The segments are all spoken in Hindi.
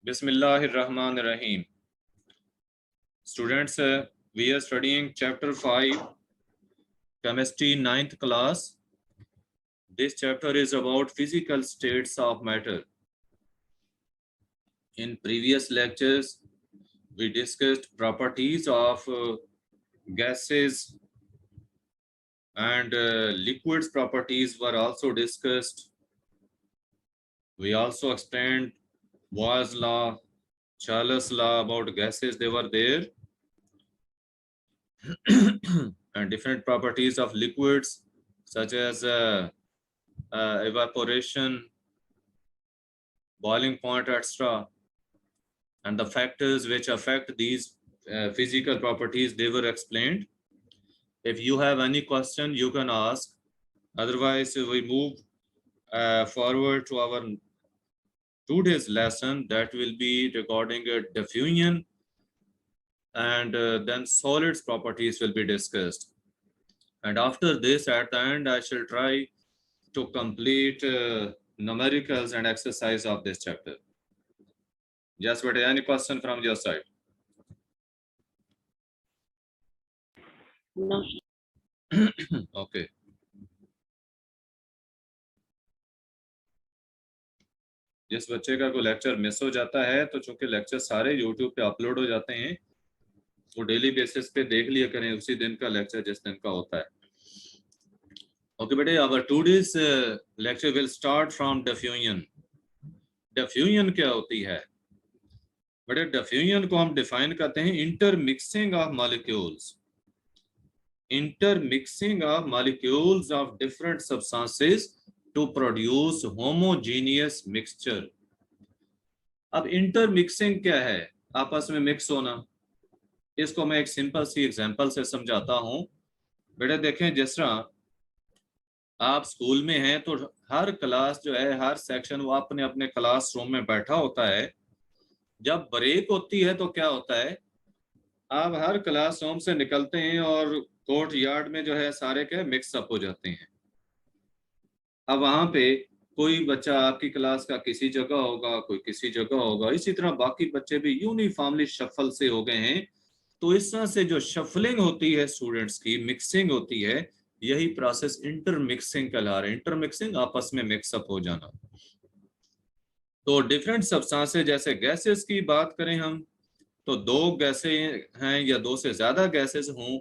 Bismillahirrahmanirrahim. Students, we are studying chapter 5, chemistry 9th class. This chapter is about physical states of matter. In previous lectures, we discussed properties of gases and liquids properties were also discussed. We also explained Boyle's law, Charles' law about gases, they were there. And different properties of liquids such as evaporation, boiling point, etc. And the factors which affect these physical properties, they were explained. If you have any question, you can ask. Otherwise, we move forward to our today's lesson that will be regarding diffusion, and then solids properties will be discussed. And after this, at the end, I shall try to complete numericals and exercise of this chapter. Yes, but any question from your side? No. Okay. जिस बच्चे का कोई लेक्चर मिस हो जाता है तो चूंकि लेक्चर सारे यूट्यूब पे अपलोड हो जाते हैं वो डेली बेसिस पे देख लिया करें उसी दिन का लेक्चर जिस दिन का होता है. ओके बेटे, our today's lecture will start from diffusion. Diffusion क्या होती है बेटे? डिफ्यूजन को हम डिफाइन करते हैं intermixing of molecules. Intermixing of molecules of different substances to produce homogeneous mixture. अब इंटरमिक्सिंग क्या है? आपस में मिक्स होना. इसको मैं एक सिंपल सी एग्जांपल से समझाता हूं. बेटे देखें, जिस तरह आप स्कूल में हैं तो हर क्लास जो है, हर सेक्शन वो अपने अपने क्लासरूम में बैठा होता है. जब ब्रेक होती है तो क्या होता है, आप हर क्लासरूम से निकलते हैं और कोर्ट यार्ड में जो है सारे के मिक्सअप हो जाते हैं. अब वहां पे कोई बच्चा आपकी क्लास का किसी जगह होगा, कोई किसी जगह होगा, इसी तरह बाकी बच्चे भी यूनिफॉर्मली शफल से हो गए हैं. तो इस तरह से जो शफलिंग होती है स्टूडेंट्स की, मिक्सिंग होती है, यही प्रोसेस इंटरमिक्सिंग कहला रहा है. इंटरमिक्सिंग, आपस में मिक्सअप हो जाना. तो डिफरेंट सब्सटेंसेस, जैसे गैसेस की बात करें हम, तो दो गैसें हैं या दो से ज्यादा गैसेस हों,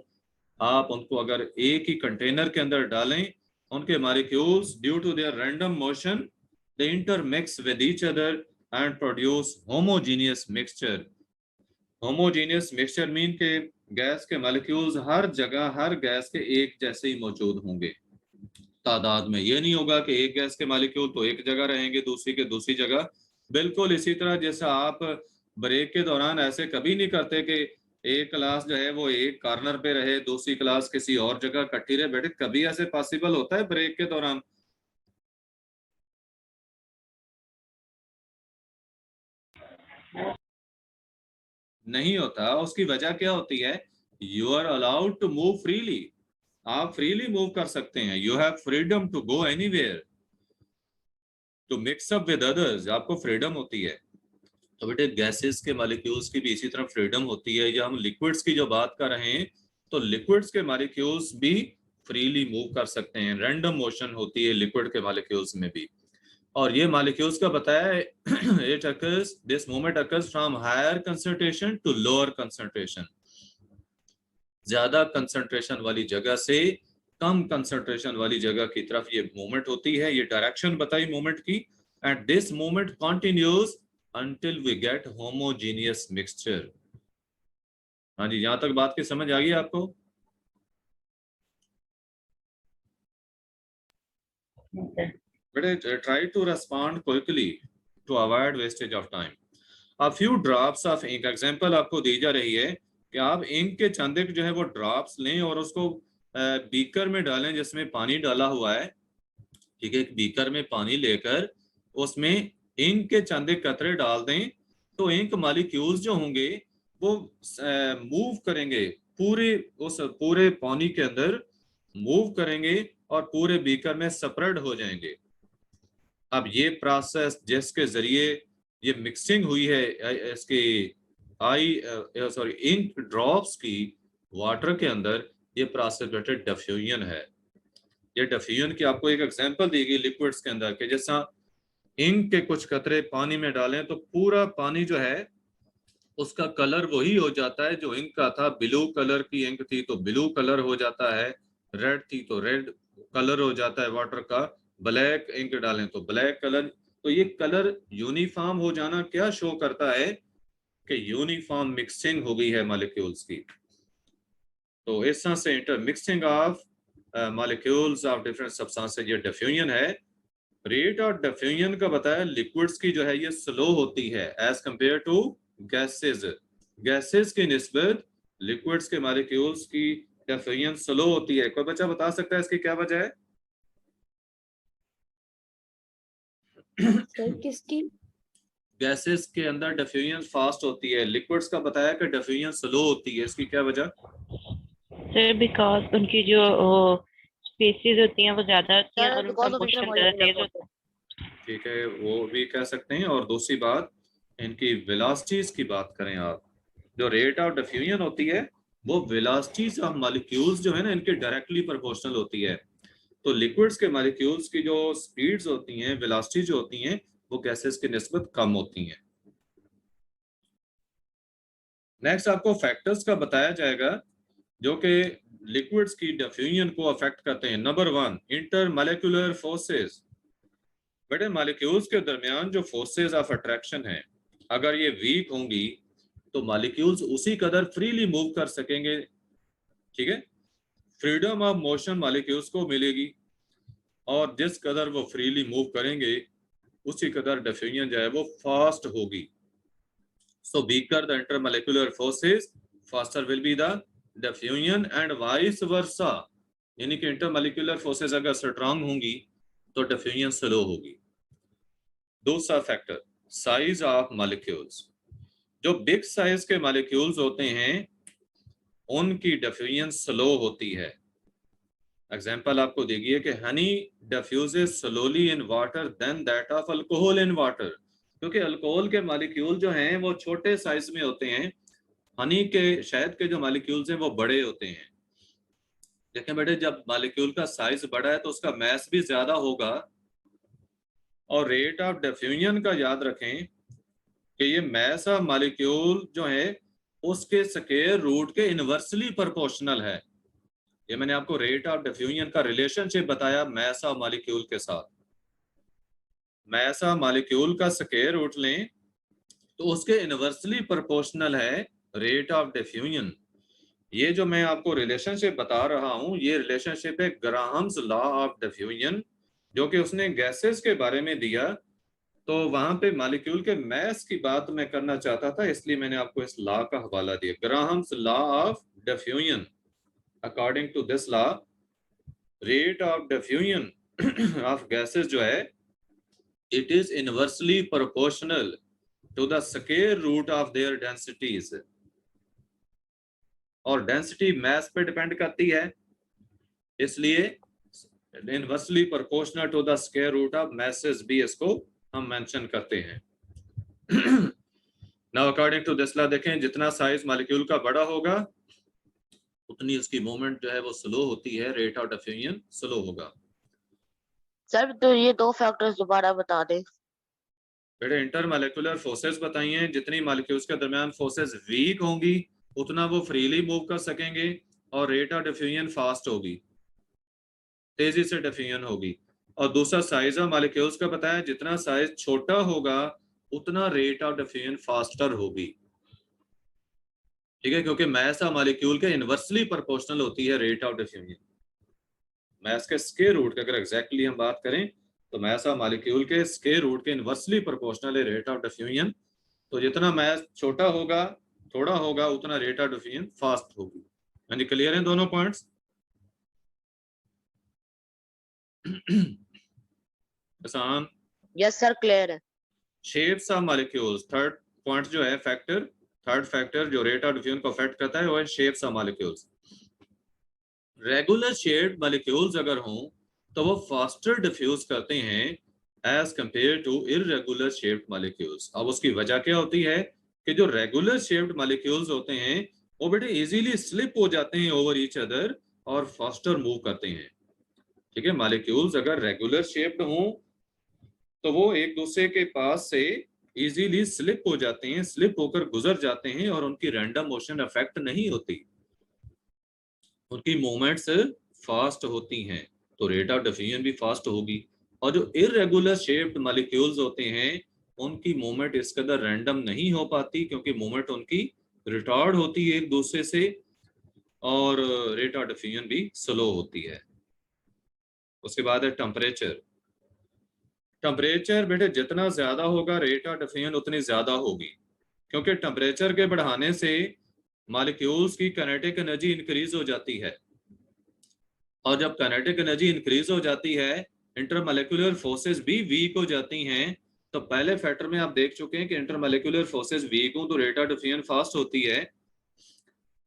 आप उनको अगर एक ही कंटेनर के अंदर डालें, उनके molecules due to their random motion they intermix with each other and produce homogeneous mixture. Homogeneous mixture mean के गैस के मॉलिक्यूल्स हर जगह, हर गैस के एक जैसे ही मौजूद होंगे तादाद में. ये नहीं होगा कि एक गैस के मॉलिक्यूल तो एक जगह रहेंगे, दूसरी के दूसरी जगह. बिल्कुल इसी तरह जैसा आप ब्रेक के दौरान ऐसे कभी नहीं करते कि एक क्लास जो है वो एक कॉर्नर पे रहे, दूसरी क्लास किसी और जगह इकट्ठी रहे. बेटे कभी ऐसे पॉसिबल होता है ब्रेक के दौरान? नहीं होता. उसकी वजह क्या होती है? You are allowed to move freely. आप फ्रीली मूव कर सकते हैं. You have freedom to go anywhere, to mix up with others. आपको फ्रीडम होती है. तो बेटे गैसेस के मॉलिक्यूल्स की भी इसी तरह फ्रीडम होती है. या हम लिक्विड्स की जो बात कर रहे हैं, तो लिक्विड्स के मॉलिक्यूल्स भी फ्रीली मूव कर सकते हैं. रैंडम मोशन होती है लिक्विड के मॉलिक्यूल्स में भी. और ये मॉलिक्यूल्स का बताया है, it occurs, this movement occurs from higher concentration to lower concentration. ज्यादा कंसंट्रेशन वाली जगह से कम कंसंट्रेशन वाली जगह की तरफ ये मूवमेंट होती है. ये डायरेक्शन बताई मूवमेंट की. And this movement continues until we get homogeneous mixture. हाँ जी, यहां तक बात की समझ आ गई आपको? बेटे try to respond quickly to avoid wastage of time. A few drops of ink, example आपको दी जा रही है कि आप इंक के चंद जो है वो ड्रॉप्स लें और उसको बीकर में डालें जिसमें पानी डाला हुआ है. ठीक है, एक बीकर में पानी लेकर उसमें इंक के चंद कतरे डाल दें, तो इंक मॉलिक्यूल्स जो होंगे वो मूव करेंगे पूरे पानी के अंदर, मूव करेंगे और पूरे बीकर में स्प्रेड हो जाएंगे. अब ये प्रोसेस जिसके जरिए ये मिक्सिंग हुई है इसकी इंक ड्रॉप्स की वाटर के अंदर, ये प्रेसिपिटेटेड डिफ्यूजन है। ये डिफ्यूजन की आपको एक एग्जांपल दी गई लिक्विड्स के अंदर कि जैसा इंक के कुछ कतरे पानी में डालें तो पूरा पानी जो है उसका कलर वही हो जाता है जो इंक का था। ब्लू कलर की इंक थी तो ब्लू कलर हो जाता है, रेड थी तो रेड कलर हो जाता है वाटर का, ब्लैक इंक डालें तो ब्लैक कलर। तो ये कलर यूनिफॉर्म हो जाना क्या शो करता है कि यूनिफॉर्म मिक्सिंग हो गई है मॉलिक्यूल्स की। तो इस तरह से intermixing of molecules of different substances ये डिफ्यूजन है। रेट ऑफ डिफ्यूजन का बताया लिक्विड्स की जो है ये स्लो होती है as compare to gases. Gases की निस्बत लिक्विड्स के मॉलिक्यूल्स की डिफ्यूजन स्लो होती है। कोई बच्चा बता सकता है इसकी क्या वजह है? सर किसकी? गैसेस के अंदर डिफ्यूजन फास्ट होती है, लिक्विड्स का बताया कि डिफ्यूजन स्लो होती है, इसकी क्या वजह? सर बिकॉज उनकी जो स्पेसीज होती हैं वो ज्यादा होती हैं सर और उनका बिकॉज ऑफ मोशन ज्यादा इंटरमॉलिक्यूलर तेज फोर्स। होता है। ठीक है, वो भी कह सकते हैं। और दूसरी बात, इनकी वेलोसिटीज की बात करें आप, जो रेट ऑफ डिफ्यूजन होती है वो वेलोसिटीज ऑफ मॉलिक्यूल्स जो है ना इनके डायरेक्टली प्रोपोर्शनल होती है। तो लिक्विड्स के मॉलिक्यूल्स की जो स्पीड्स होती हैं, वेलोसिटी जो होती हैं, वो गैसेस की निस्बत कम होती हैं। नेक्स्ट आपको फैक्टर्स का बताया जाएगा जो कि लिक्विड्स की डिफ्यूजन को अफेक्ट करते हैं। Number 1, intermolecular forces. बेटे मॉलिक्यूल्स के दरमियान जो फोर्सेस ऑफ अट्रैक्शन है, अगर ये वीक होंगी तो मॉलिक्यूल्स उसी कदर फ्रीली मूव कर सकेंगे। ठीक है, फ्रीडम ऑफ मोशन मॉलिक्यूल्स को मिलेगी और जिस कदर वो फ्रीली मूव करेंगे उसी कदर डिफ्यूजन जो है वो फास्ट होगी। So weaker the intermolecular forces, faster will be the diffusion and vice versa. यानी कि इंटरमॉलिक्यूलर फोर्सेस अगर स्ट्रांग होंगी तो डिफ्यूजन स्लो होगी। दूसरा फैक्टर, साइज ऑफ मॉलिक्यूल्स। जो बिग साइज के मॉलिक्यूल्स होते हैं उनकी डिफ्यूजन स्लो होती है। एग्जांपल आपको देगी है कि honey diffuses slowly in water than that of alcohol in water. क्योंकि अल्कोहल के मॉलिक्यूल जो हैं वो छोटे साइज में होते हैं, हनी के शहद के जो मॉलिक्यूल्स हैं वो बड़े होते हैं। देखें बेटे, जब मॉलिक्यूल का साइज बड़ा है तो उसका मास भी ज्यादा होगा। और रेट ऑफ डिफ्यूजन का याद रखें कि ये मास ऑफ मॉलिक्यूल जो है उसके स्क्वायर रूट के इनवर्सली प्रोपोर्शनल है। ये मैंने आपको रेट ऑफ डिफ्यूजन का रिलेशनशिप बताया मास ऑफ मॉलिक्यूल के साथ। मास ऑफ मॉलिक्यूल का स्क्वायर रूट लें तो उसके इनवर्सली प्रोपोर्शनल है रेट ऑफ डिफ्यूजन। ये जो मैं आपको रिलेशनशिप बता रहा हूं ये रिलेशनशिप है ग्राहम्स लॉ ऑफ डिफ्यूजन, जो कि उसने गैसेस के बारे में दिया। तो वहां पे मॉलिक्यूल के मास की बात मैं करना चाहता था, इसलिए मैंने आपको इस लॉ का हवाला दिया, Graham's law of diffusion. According to this law, rate of diffusion of gases जो है it is inversely proportional to the square root of their densities. और डेंसिटी मास पे डिपेंड करती है, इसलिए inversely proportional to the square root of masses भी इसको हम मेंशन करते हैं। Now according to this law देखें, जितना साइज मॉलिक्यूल का बड़ा होगा उतनी उसकी मूवमेंट जो है वो स्लो होती है, रेट ऑफ डिफ्यूजन स्लो होगा। सर तो ये दो फैक्टर्स दोबारा बता दें। बेटे इंटरमॉलिक्यूलर फोर्सेस बताइए, जितनी मॉलिक्यूल्स के दरमियान फोर्सेस वीक होंगी उतना वो फ्रीली मूव कर सकेंगे और रेट ऑफ डिफ्यूजन फास्ट होगी, तेजी से डिफ्यूजन होगी। और दूसरा साइज ऑफ मॉलिक्यूल्स का बताया, जितना साइज छोटा होगा उतना रेट ऑफ डिफ्यूजन फास्टर होगी। ठीक है, क्योंकि मास ऑफ मॉलिक्यूल के इनवर्सली प्रोपोर्शनल होती है रेट ऑफ डिफ्यूजन। मास के स्क्वायर रूट की अगर एग्जैक्टली हम बात करें तो मास ऑफ मॉलिक्यूल के स्क्वायर रूट के इनवर्सली प्रोपोर्शनल है रेट ऑफ डिफ्यूजन। तो जितना मास छोटा होगा, थोड़ा होगा, उतना रेट ऑफ डिफ्यूजन फास्ट होगी। यानी क्लियर है दोनों पॉइंट्स? आसान। यस सर क्लियर है। Shapes of molecules, third point जो है फैक्टर, थर्ड फैक्टर जो रेट ऑफ डिफ्यूजन को अफेक्ट करता है वो है shapes of molecules. Regular shaped molecules अगर हों तो वो फास्टर डिफ्यूज करते हैं as compare to irregular shaped molecules. अब उसकी वजह क्या होती है कि जो रेगुलर शेप्ड मॉलिक्यूल्स होते हैं वो बेटे इजीली स्लिप हो जाते हैं ओवर ईच अदर और फास्टर मूव करते हैं। ठीक है, मॉलिक्यूल्स अगर रेगुलर शेप्ड हों तो वो एक दूसरे के पास से इजीली स्लिप हो जाते हैं, स्लिप होकर गुजर जाते हैं और उनकी रैंडम मोशन अफेक्ट नहीं होती, उनकी मूवमेंट्स फास्ट होती हैं, तो रेट ऑफ डिफ्यूजन भी फास्ट होगी। और जो इररेगुलर शेप्ड मॉलिक्यूल्स होते हैं उनकी मूवमेंट इस कदर रैंडम नहीं हो पाती क्योंकि मूवमेंट उनकी रिटार्ड होती है एक दूसरे से और रेट ऑफ डिफ्यूजन भी स्लो होती है। उसके बाद है टेम्परेचर। टेम्परेचर बेटे जितना ज्यादा होगा रेट ऑफ डिफ्यूजन उतनी ज्यादा होगी, क्योंकि टेम्परेचर के बढ़ाने से मॉलिक्यूल्स की काइनेटिक एनर्जी इंक्रीज हो जाती है और जब काइनेटिक एनर्जी इंक्रीज हो जाती है इंटरमॉलिक्यूलर फोर्सेस भी वीक हो जाती हैं। तो पहले फैक्टर में आप देख चुके हैं कि इंटरमॉलिक्यूलर फोर्सेस वीक हो तो रेट ऑफ डिफ्यूजन फास्ट होती है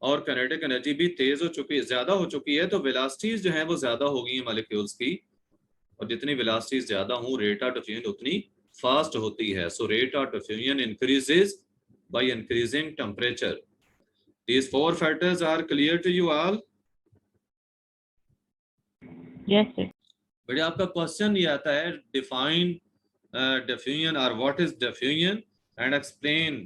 और काइनेटिक एनर्जी भी तेज हो चुकी है, ज्यादा हो चुकी है, तो वेलोसिटीज जो है वो ज्यादा हो गई है मॉलिक्यूल्स की और जितनी वेलोसिटीज ज्यादा हो रेट ऑफ डिफ्यूजन उतनी फास्ट होती है। So rate of diffusion increases by increasing temperature. These four factors are clear to you all? Yes, sir. बेटे आपका क्वेश्चन ये आता है डिफाइन डिफ्यूजन और what is diffusion and explain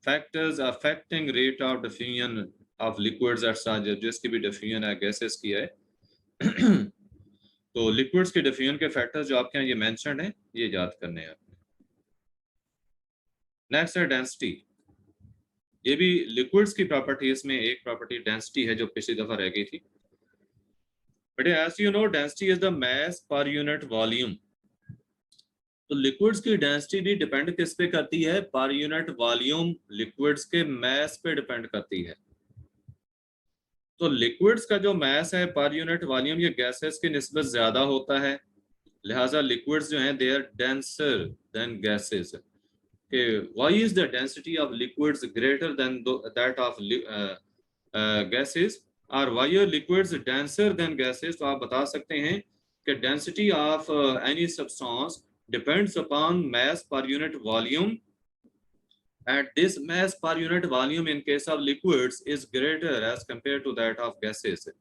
factors affecting rate of diffusion of liquids at such, जिसकी भी डिफ्यूजन है गैसेस की है। तो लिक्विड्स के डिफ्यूजन के फैक्टर्स जो आपके यहाँ ये मेंशन्ड हैं ये याद करने हैं। नेक्स्ट है डेंसिटी। ये भी लिक्विड्स की प्रॉपर्टीज में एक प्रॉपर्टी डेंसिटी है जो पिछली दफा रह गई थी। But as you know density is the mass per unit volume. तो लिक्विड्स की डेंसिटी भी डिपेंड किस पे करती है? पर यूनिट वॉल्यूम लिक्विड्स के मास पे डिपेंड करती है। तो लिक्विड्स का जो मास है पर यूनिट वॉल्यूम ये गैसेस की निस्बत ज्यादा होता है, लिहाजा लिक्विड्स जो हैं they are denser than gases. Why is the density of liquids greater than that of gases, or why are liquids denser than gases? तो आप बता सकते हैं कि density of any substance depends upon mass per unit volume, and this mass per unit volume in case of liquids is greater as compared to that of gases.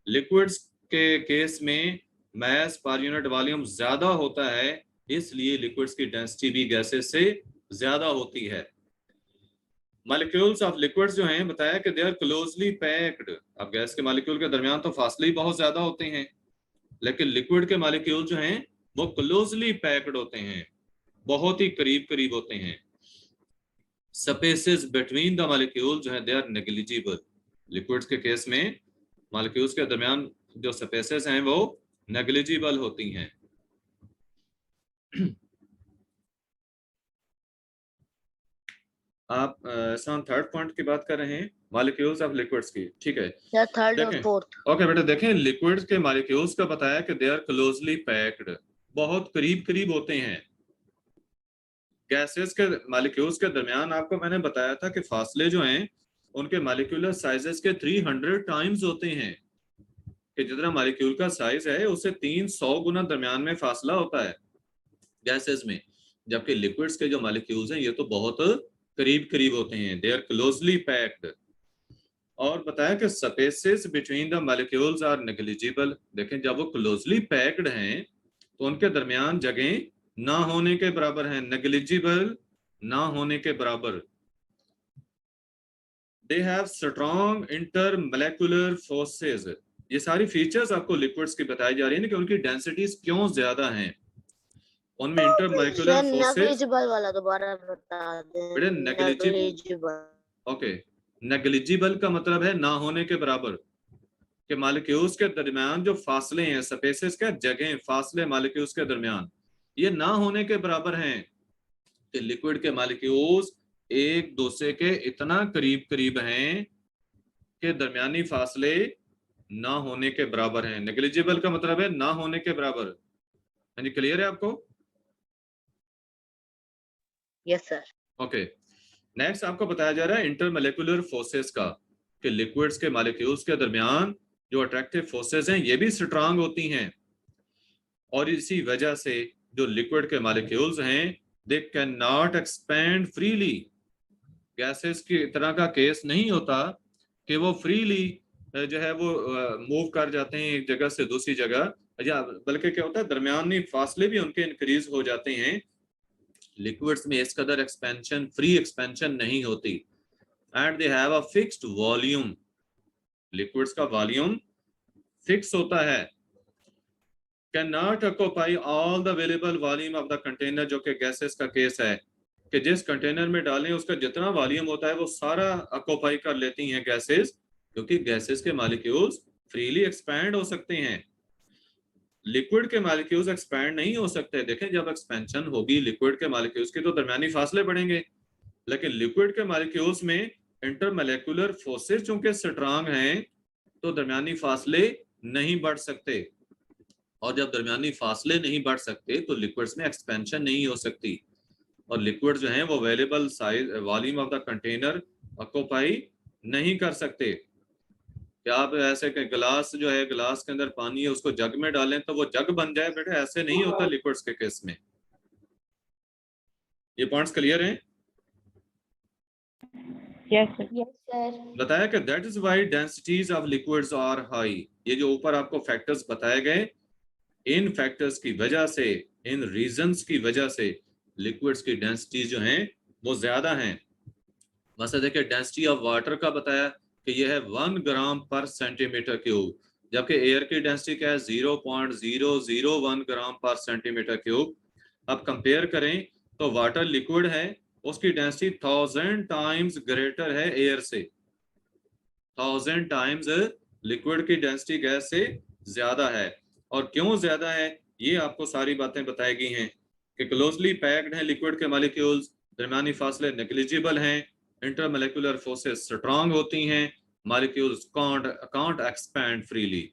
Liquids के केस में mass per unit volume ज्यादा होता है, इसलिए लिक्विड्स की डेंसिटी भी गैसेस से ज्यादा होती है। मॉलिक्यूल्स ऑफ लिक्विड्स जो हैं बताया कि दे आर क्लोजली पैक्ड। अब गैस के मॉलिक्यूल के दरमियान तो फासले ही बहुत ज्यादा होते हैं, लेकिन लिक्विड के मॉलिक्यूल जो हैं वो क्लोजली पैक्ड होते हैं, बहुत ही करीब करीब होते हैं। स्पेसेस बिटवीन द मॉलिक्यूल जो है दे आर नेग्लिजिबल। लिक्विड्स के केस में मॉलिक्यूल्स के दरमियान जो स्पेसेस हैं वो नेग्लिजिबल होती हैं। आप थर्ड पॉइंट की बात कर रहे हैं मॉलिक्यूल्स ऑफ लिक्विड्स की, ठीक है? थर्ड और फोर्थ। ओके बेटा देखें, लिक्विड्स के मॉलिक्यूल्स का बताया कि दे आर क्लोजली पैक्ड, बहुत करीब करीब होते हैं। गैसेस के मॉलिक्यूल्स के दरमियान आपको मैंने बताया था कि फासले जो हैं उनके मॉलिक्यूलर साइजेस के 300 टाइम्स होते हैं, कि जितना मॉलिक्यूल का साइज है उससे 300 गुना दरमियान में फासला होता है गैसेस में, जबकि लिक्विड्स के जो मॉलिक्यूल्स हैं ये तो बहुत करीब करीब होते हैं, दे आर क्लोजली पैक्ड। और बताया कि spaces between the molecules are negligible. देखें जब वो क्लोजली पैक्ड हैं तो उनके दरमियान जगह ना होने के बराबर है, नेग्लिजिबल ना होने के बराबर। They have strong intermolecular forces. ये सारी फीचर्स आपको लिक्विड्स की बताई जा रही है ना कि उनकी डेंसिटीज क्यों ज्यादा हैं। उनमें इंटरमॉलिक्यूलर फोर्सेस, नेग्लिजिबल वाला दोबारा बता दें। बेटा नेग्लिजिबल, ओके, नेग्लिजिबल का मतलब है ना होने के बराबर, कि मॉलिक्यूल्स के दरमियान जो फासले हैं, स्पेसेस का जगह फासले मॉलिक्यूल्स के दरमियान ये ना होने के बराबर हैं, कि लिक्विड के मॉलिक्यूल्स एक दूसरे के इतना करीब करीब हैं कि दरमियानी फासले ना होने के बराबर हैं। नेग्लिजिबल का मतलब है ना होने के बराबर। हाँ जी, क्लियर है आपको? Yes sir. ओके, नेक्स्ट आपको बताया जा रहा है इंटरमॉलिक्यूलर फोर्सेस का, कि लिक्विड्स के मॉलिक्यूल्स के दरमियान जो अट्रैक्टिव फोर्सेस हैं ये भी स्ट्रांग होती हैं और इसी वजह से जो लिक्विड के मॉलिक्यूल्स हैं they can not expand freely. Gases की तरह का केस नहीं होता कि वो फ्रीली जो है वो मूव कर जाते हैं एक जगह से दूसरी जगह, या बल्कि क्या होता है दरमियानी फासले भी उनके इंक्रीज हो जाते हैं। लिक्विड्स में इस कदर एक्सपेंशन, फ्री एक्सपेंशन नहीं होती। And they have a fixed volume. Liquids का वॉल्यूम फिक्स होता है। Can not occupy all the available volume of the container, जो कि गैसेस का केस है कि जिस कंटेनर में डालें उसका जितना वॉल्यूम होता है वो सारा ऑक्यूपाई कर लेती हैं गैसेस, क्योंकि गैसेस के मॉलिक्यूल्स फ्रीली एक्सपैंड हो सकते हैं। लिक्विड के मॉलिक्यूल्स एक्सपैंड नहीं हो सकते। देखें जब एक्सपेंशन होगी लिक्विड के मॉलिक्यूल्स की तो दरमियानी फासले बढ़ेंगे, लेकिन लिक्विड के मॉलिक्यूल्स में इंटरमोलेकुलर फोर्सेस चूंकि स्ट्रांग हैं तो दरमियानी फासले नहीं बढ़ सकते, और जब दरमियानी फासले नहीं बढ़ सकते तो लिक्विड्स में एक्सपेंशन नहीं हो सकती, और लिक्विड जो है वो available size volume of the container occupy नहीं कर सकते। क्या आप ऐसे कि गिलास जो है, गिलास के अंदर पानी है उसको जग में डालें तो वो जग बन जाए? बेटा ऐसे नहीं होता लिक्विड्स के केस में। ये पॉइंट्स क्लियर हैं? Yes sir. Yes sir. बताया कि that is why densities of liquids are high. ये जो ऊपर आपको फैक्टर्स बताए गए, इन फैक्टर्स की वजह से, इन रीजंस की वजह से लिक्विड्स की डेंसिटीज जो हैं वो ज्यादा हैं। वैसे देखिए डेंसिटी ऑफ वाटर का बताया कि यह है 1 ग्राम पर सेंटीमीटर क्यूब, जबकि एयर की डेंसिटी क्या है 0.001 ग्राम पर सेंटीमीटर क्यूब। अब कंपेयर करें तो वाटर लिक्विड है, उसकी डेंसिटी 1000 टाइम्स ग्रेटर है एयर से। 1000 टाइम्स लिक्विड की डेंसिटी गैस से ज्यादा है। और क्यों ज्यादा है ये आपको सारी बातें बताई गई हैं कि क्लोजली पैक्ड है लिक्विड के मॉलिक्यूल्स, दरमियानी फासले नेग्लिजिबल हैं, इंटरमोलेकुलर फोर्सेस स्ट्रांग होती हैं, मॉलिक्यूल्स कांट एक्सपैंड फ्रीली।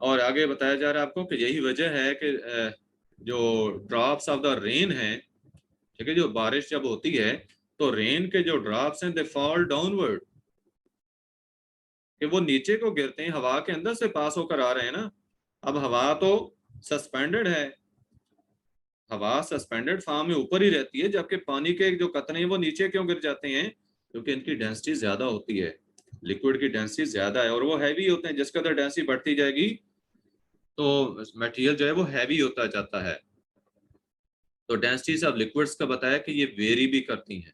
और आगे बताया जा रहा है आपको कि यही वजह है कि जो ड्रॉप्स ऑफ द रेन है, ठीक है, जो बारिश जब होती है तो रेन के जो ड्रॉप्स हैं दे फॉल डाउनवर्ड, कि वो नीचे को गिरते हैं, हवा के अंदर से पास होकर आ रहे हैं ना। अब हवा तो सस्पेंडेड है, हवा सस्पेंडेड फॉर्म में ऊपर ही रहती है, जबकि पानी के जो कतरे हैं वो नीचे क्यों गिर जाते हैं? क्योंकि इनकी डेंसिटी ज्यादा होती है, लिक्विड की डेंसिटी ज्यादा है और वो हैवी होते हैं। जिस कदर डेंसिटी बढ़ती जाएगी तो मटेरियल जो है वो हैवी होता जाता है। तो डेंसिटीज ऑफ लिक्विड्स का बताया कि ये वेरी भी करती हैं।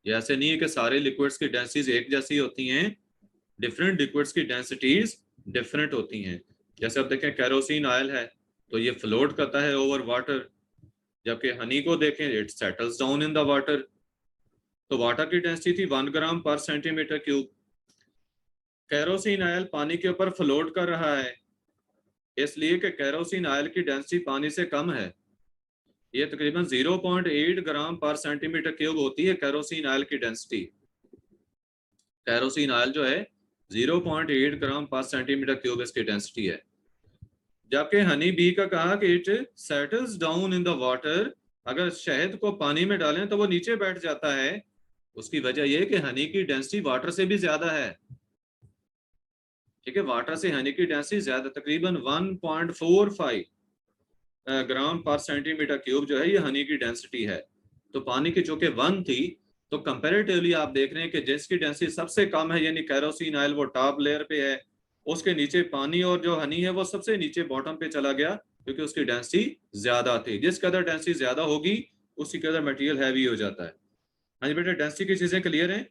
ये ऐसे नहीं है कि सारे लिक्विड्स की डेंसिटीज एक जैसी होती हैं, डिफरेंट लिक्विड्स की डेंसिटीज डिफरेंट होती हैं। जैसे आप देखें कैरोसिन ऑयल है तो ये फ्लोट करता है ओवर वाटर, जबकि हनी को देखें it settles down in the water. तो वाटर की डेंसिटी थी 1 ग्राम पर सेंटीमीटर क्यूब। कैरोसिन ऑयल पानी के ऊपर फ्लोट कर रहा है, इसलिए कि कैरोसिन ऑयल की डेंसिटी पानी से कम है। ये तकरीबन 0.8 ग्राम पर सेंटीमीटर क्यूब होती है कैरोसिन ऑयल की डेंसिटी। कैरोसिन ऑयल जो है 0.8 ग्राम पर सेंटीमीटर क्यूब इसकी डेंसिटी है। जबकि हनी बी का कहा कि it settles down in the water, अगर शहद को पानी में डालें तो वो नीचे बैठ जाता है। उसकी वजह यह कि हनी की डेंसिटी वाटर से भी ज्यादा है, ठीक है, वाटर से हनी की डेंसिटी ज्यादा, तकरीबन 1.45 ग्राम पर सेंटीमीटर क्यूब जो है ये हनी की डेंसिटी है। तो पानी की चूंकि 1 थी तो कंपैरेटिवली आप देख रहे हैं कि जिसकी डेंसिटी सबसे कम है यानी कैरोसिन ऑयल वो टॉप लेयर पे है, उसके नीचे पानी और जो हनी है वो सबसे नीचे बॉटम पे चला गया, क्योंकि उसकी डेंसिटी ज्यादा थी। जिस कदर डेंसिटी ज्यादा होगी उसी कदर मटेरियल हैवी हो जाता है। हाँ जी बेटा, डेंसिटी की चीजें क्लियर हैं?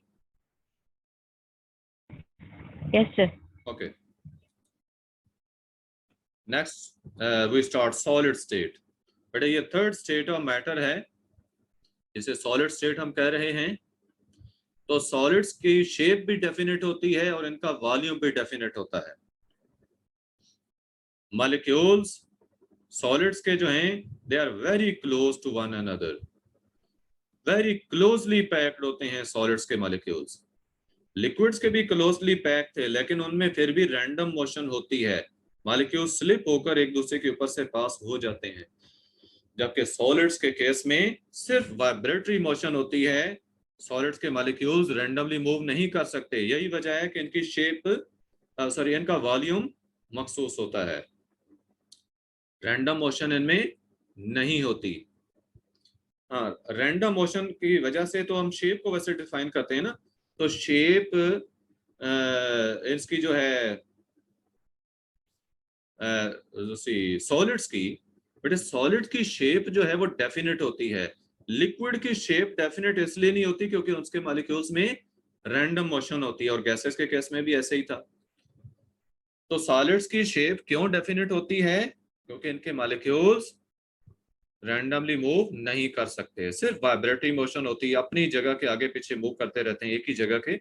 Yes sir. Okay, next we start solid state. बेटा ये थर्ड स्टेट ऑफ मैटर है, जिसे सॉलिड स्टेट हम कह रहे हैं। तो सॉलिड्स की शेप भी डेफिनेट होती है और इनका वॉल्यूम भी डेफिनेट होता है। मॉलिक्यूल्स सॉलिड्स के जो हैं they are very close to one another, very closely packed होते हैं सॉलिड्स के मॉलिक्यूल्स। लिक्विड्स के भी क्लोजली पैक थे, लेकिन उनमें फिर भी रैंडम मोशन होती है, मॉलिक्यूल स्लिप होकर एक दूसरे के ऊपर से पास हो जाते हैं। जबकि सॉलिड्स के केस में सिर्फ वाइब्रेटरी मोशन होती है, सॉलिड्स के मॉलिक्यूल्स रैंडमली मूव नहीं कर सकते। यही वजह है कि इनकी शेप इनका वॉल्यूम मखसूस होता है। रैंडम मोशन इनमें नहीं होती। हाँ, रैंडम मोशन की वजह से तो हम शेप को वैसे डिफाइन करते हैं ना, तो शेप इसकी जो है सॉलिड्स की, बट सॉलिड की शेप जो है वो डेफिनेट होती है। लिक्विड की शेप डेफिनेट इसलिए नहीं होती क्योंकि उसके मॉलिक्यूल्स में रैंडम मोशन होती है, और गैसेस के केस में भी ऐसे ही था। तो सॉलिड्स की शेप क्यों डेफिनेट होती है? क्योंकि इनके मॉलिक्यूल्स रैंडमली मूव नहीं कर सकते, सिर्फ वाइब्रेटरी मोशन होती है, अपनी जगह के आगे पीछे मूव करते रहते हैं एक ही जगह के।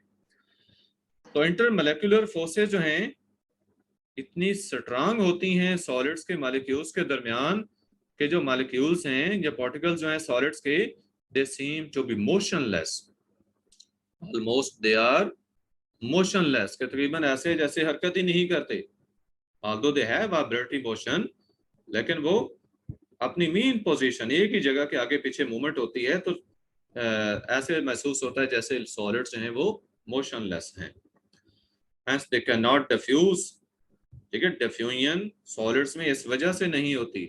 तो इंटरमोलेक्युलर फोर्सेस जो हैं इतनी स्ट्रांग होती हैं सॉलिड्स के मॉलिक्यूल्स के दरमियान के जो मॉलिक्यूल्स हैं या पार्टिकल्स जो हैं सॉलिड्स के, they seem to be motionless, almost they are motionless, के तकरीबन ऐसे जैसे हरकत ही नहीं करते। Although they have vibratory motion, लेकिन वो अपनी मेन पोजीशन, एक ही जगह के आगे पीछे मूवमेंट होती है, तो ऐसे महसूस होता है जैसे सॉलिड्स जो हैं वो मोशनलेस हैं। Hence they cannot diffuse। ठीक है, डिफ्यूजन सॉलिड्स में इस वजह से नहीं होती।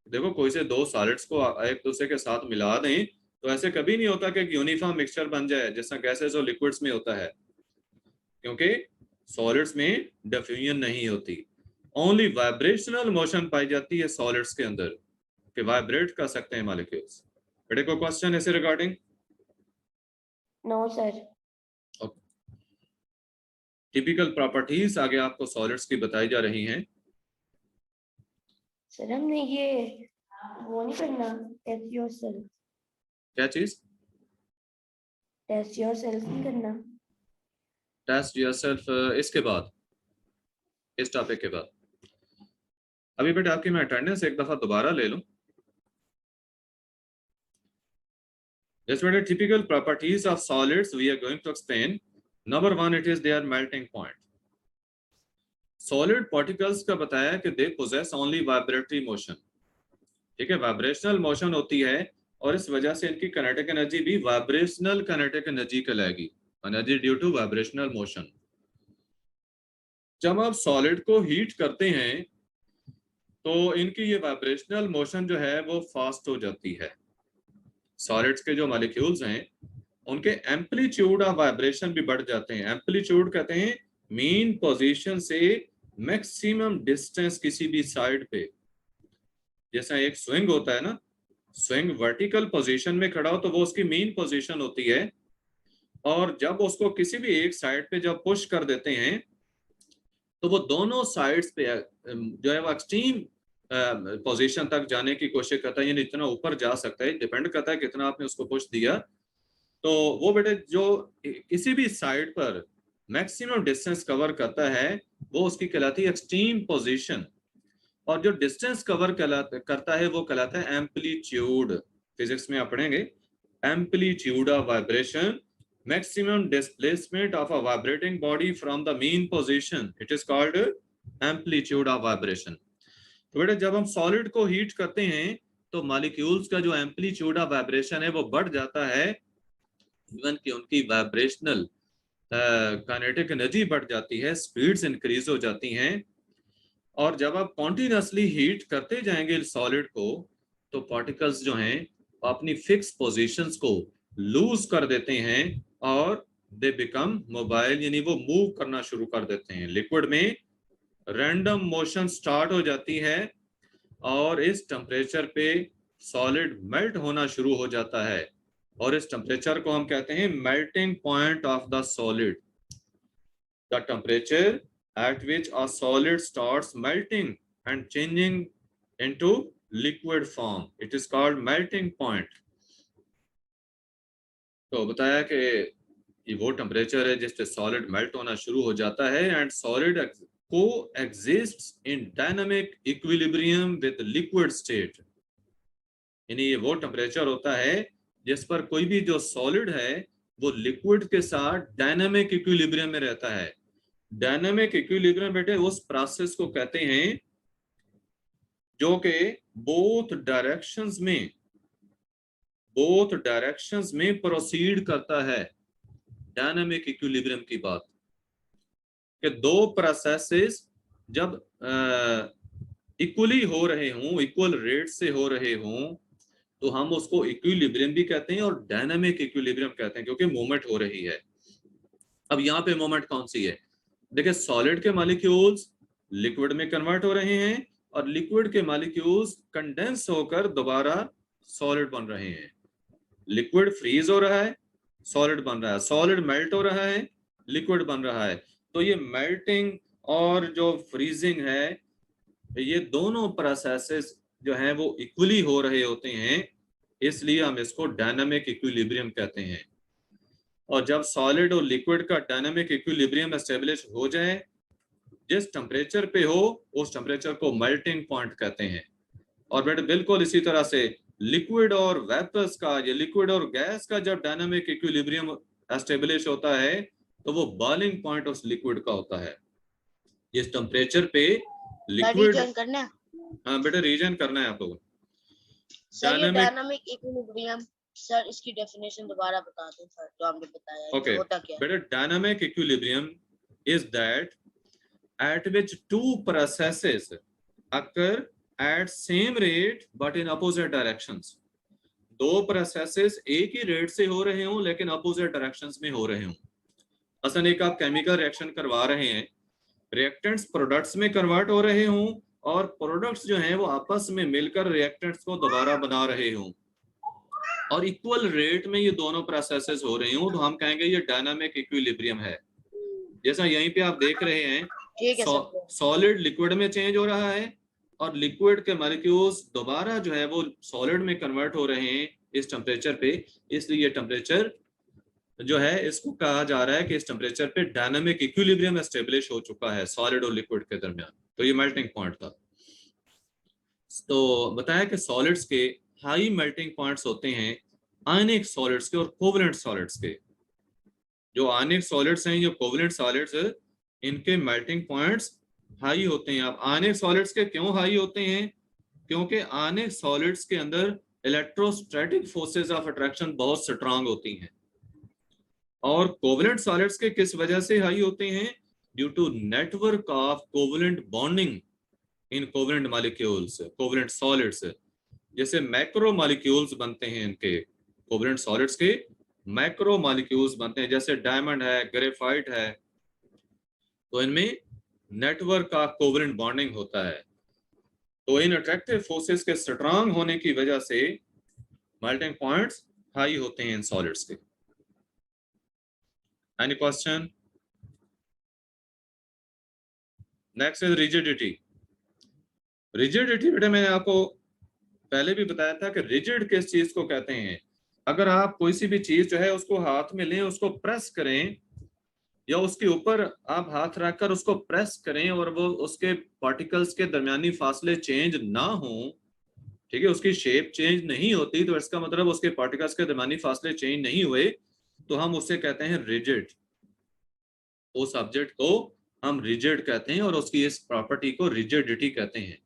देखो कोई से दो सॉलिड्स को एक दूसरे के साथ मिला दें तो ऐसे कभी नहीं होता कि यूनिफॉर्म मिक्सचर बन जाए जैसा गैसेस और लिक्विड्स में होता है, क्योंकि सॉलिड्स में डिफ्यूजन नहीं होती। ओनली वाइब्रेशनल मोशन पाई जाती है सॉलिड्स के अंदर, कि वाइब्रेट कर सकते हैं मॉलिक्यूल्स। बेटे कोई क्वेश्चन ऐसे regarding? No sir. Typical properties आगे आपको सॉलिड्स की बताई जा रही हैं। सर हमने ये वो नहीं करना, टेस्ट योरसेल्फ, क्या चीज? टेस्ट योरसेल्फ नहीं करना। टेस्ट योरसेल्फ इसके बाद, इस टॉपिक के बाद। अभी बेटा आपकी मैं अटेंडेंस एक दफा दोबारा ले लूं। Yes, better typical properties of solids we are going to explain. Number one, it is their melting point. Solid particles का बताया कि they possess only vibratory motion। ठीक है, वाइब्रेशनल मोशन होती है और इस वजह से इनकी काइनेटिक एनर्जी भी वाइब्रेशनल काइनेटिक एनर्जी कहलाएगी, energy due to vibrational motion. जब आप सॉलिड को हीट करते हैं तो इनकी ये वाइब्रेशनल मोशन जो है वो फास्ट हो जाती है। सॉलिड्स के जो मॉलिक्यूल्स हैं उनके एम्पलीट्यूड ऑफ वाइब्रेशन भी बढ़ जाते हैं। एम्पलीट्यूड कहते हैं मेन पोजीशन से मैक्सिमम डिस्टेंस किसी भी साइड पे। जैसा एक स्विंग होता है ना, स्विंग वर्टिकल पोजीशन में खड़ा हो तो वो उसकी मेन पोजीशन होती है, और जब उसको किसी भी एक साइड पे जब पुश कर देते हैं तो वो दोनों साइड्स पे जो है वो एक्सट्रीम पोजीशन तक जाने की कोशिश करता है, यानी इतना ऊपर जा सकता है। डिपेंड करता है कितना आपने उसको पुश दिया। तो वो बेटे जो किसी भी साइड पर मैक्सिमम डिस्टेंस कवर करता है वो उसकी कहलाती है एक्सट्रीम पोजीशन, और जो डिस्टेंस कवर करता है वो कहलाता है एम्पलीट्यूड। फिजिक्स में आप पढ़ेंगे amplitude of vibration, maximum displacement of a vibrating body from the mean position, it is called amplitude of vibration। तो बेटा जब हम सॉलिड को हीट करते हैं तो मॉलिक्यूल्स का जो एम्पलीट्यूड ऑफ वाइब्रेशन है वो बढ़ जाता है, इवन कि उनकी वाइब्रेशनल काइनेटिक एनर्जी बढ़ जाती है, स्पीड्स इंक्रीज हो जाती हैं। और जब आप कॉन्टिन्यूसली हीट करते जाएंगे सॉलिड को तो पार्टिकल्स जो हैं अपनी फिक्स पोजीशंस को लूज कर देते हैं और दे बिकम मोबाइल, यानी वो मूव करना शुरू कर देते हैं। लिक्विड में रैंडम मोशन स्टार्ट हो जाती है और इस टेम्परेचर पे सॉलिड मेल्ट होना शुरू हो जाता है, और इस टेम्परेचर को हम कहते हैं melting point of the solid. The temperature at which a solid starts melting and changing into liquid form, it is called melting point। तो बताया कि ये वो टेम्परेचर है जिससे सॉलिड मेल्ट होना शुरू हो जाता है, एंड सॉलिड को exists in dynamic equilibrium with liquid state. यानी ये वो टेम्परेचर होता है जिस पर कोई भी जो सॉलिड है वो लिक्विड के साथ डायनामिक इक्विलिब्रियम में रहता है। डायनामिक इक्विलिब्रियम बेटे उस प्रोसेस को कहते हैं जो कि बोथ डायरेक्शंस में प्रोसीड करता है। डायनामिक इक्विलिब्रियम की बात कि दो प्रोसेसेस जब इक्वली हो रहे हों, इक्वल रेट से हो रहे हों, तो हम उसको इक्विलिब्रियम भी कहते हैं और डायनामिक इक्विलिब्रियम कहते हैं, क्योंकि मूवमेंट हो रही है। अब यहाँ पे मूवमेंट कौन सी है? देखिए, सॉलिड के मॉलिक्यूल्स लिक्विड में कन्वर्ट हो रहे हैं और लिक्विड के मॉलिक्यूल्स कंडेंस होकर दोबारा सॉलिड बन रहे हैं। लिक्विड फ्रीज हो रहा है, सॉलिड बन रहा है, सॉलिड मेल्ट हो रहा है, लिक्विड बन रहा है। तो ये मेल्टिंग और जो फ्रीजिंग है, ये दोनों प्रोसेसेस जो हैं वो इक्वली हो रहे होते हैं, इसलिए हम इसको डायनामिक इक्विलिब्रियम कहते हैं। और जब सॉलिड और लिक्विड का डायनामिक इक्विलिब्रियम एस्टेब्लिश हो जाए, जिस टेम्परेचर पे हो, उस टेम्परेचर को मेल्टिंग पॉइंट कहते हैं। और बेटा बिल्कुल इसी तरह से लिक्विड और वेपर्स का, या लिक्विड और गैस का जब डायनामिक इक्विलिब्रियम एस्टेब्लिश होता है, तो वो बॉइलिंग पॉइंट उस लिक्विड का होता है। जिस टेम्परेचर पे लिक्विड, रीजन करना है। हाँ बेटा रीजन करना है आप लोगों। सर ये डायनामिक इक्विलिब्रियम, सर इसकी डेफिनेशन दोबारा बता दें सर, जो आपने बताया है। Okay, होता क्या है? better dynamic equilibrium is that at which two processes occur at same rate but in opposite directions. दो processes एक ही रेट से हो रहे हों लेकिन opposite directions में हो रहे हों। असल एक आप केमिकल रिएक्शन करवा रहे हैं, रिएक्टेंट्स प्रोडक्ट्स में कन्वर्ट हो रहे हों और प्रोडक्ट्स जो हैं वो आपस में मिलकर रिएक्टेंट्स को दोबारा बना रहे हों और इक्वल रेट में ये दोनों प्रोसेसेस हो रही हूँ, तो हम कहेंगे ये डायनामिक इक्विलिब्रियम है। जैसा यहीं पे आप देख रहे हैं, सॉलिड लिक्विड में चेंज हो रहा है और लिक्विड के मॉलिक्यूल्स दोबारा जो है वो सॉलिड में कन्वर्ट हो रहे हैं इस टेम्परेचर पे। इसलिए ये टेम्परेचर जो है, इसको कहा जा रहा है कि इस टेम्परेचर पे डायनामिक इक्विलिब्रियम एस्टेब्लिश हो चुका है सॉलिड और लिक्विड के दरमियान। तो ये मेल्टिंग पॉइंट था। तो बताया कि सॉलिड्स के हाई मेल्टिंग पॉइंट्स होते हैं आयनिक सॉलिड्स के और कोवलेंट सॉलिड्स के। जो आयनिक सॉलिड्स हैं, जो कोवलेंट सॉलिड्स, इनके मेल्टिंग पॉइंट्स हाई होते हैं। अब आयनिक सॉलिड्स के क्यों हाई होते हैं? क्योंकि आयनिक सॉलिड्स के अंदर इलेक्ट्रोस्टैटिक फोर्सेस ऑफ अट्रैक्शन बहुत स्ट्रांग होती हैं। और कोवलेंट सॉलिड्स के किस वजह से हाई होते हैं? Due to network of covalent bonding in covalent molecules, covalent solids. जैसे मैक्रो मॉलिक्यूल्स बनते हैं इनके, कोवलेंट सॉलिड्स के मैक्रो मॉलिक्यूल्स बनते हैं, जैसे डायमंड है, ग्रेफाइट है, तो इनमें नेटवर्क का कोवलेंट बॉन्डिंग होता है। तो इन अट्रैक्टिव फोर्सेस के स्ट्रांग होने की वजह से मेल्टिंग पॉइंट्स हाई होते हैं इन सॉलिड्स के। Any question? Next is rigidity. Rigidity बेटा मैंने आपको पहले भी बताया था कि रिजिड किस चीज को कहते हैं। अगर आप कोई सी भी चीज जो है उसको हाथ में लें, उसको प्रेस करें, या उसके ऊपर आप हाथ रखकर उसको प्रेस करें और वो उसके पार्टिकल्स के दरमियानी फासले चेंज ना हो, ठीक है, उसकी शेप चेंज नहीं होती, तो इसका मतलब उसके पार्टिकल्स के दरमियानी फासले चेंज नहीं हुए, तो हम उससे कहते हैं रिजिड। उस ऑब्जेक्ट को हम रिजिड कहते हैं और उसकी इस प्रॉपर्टी को रिजिडिटी कहते हैं।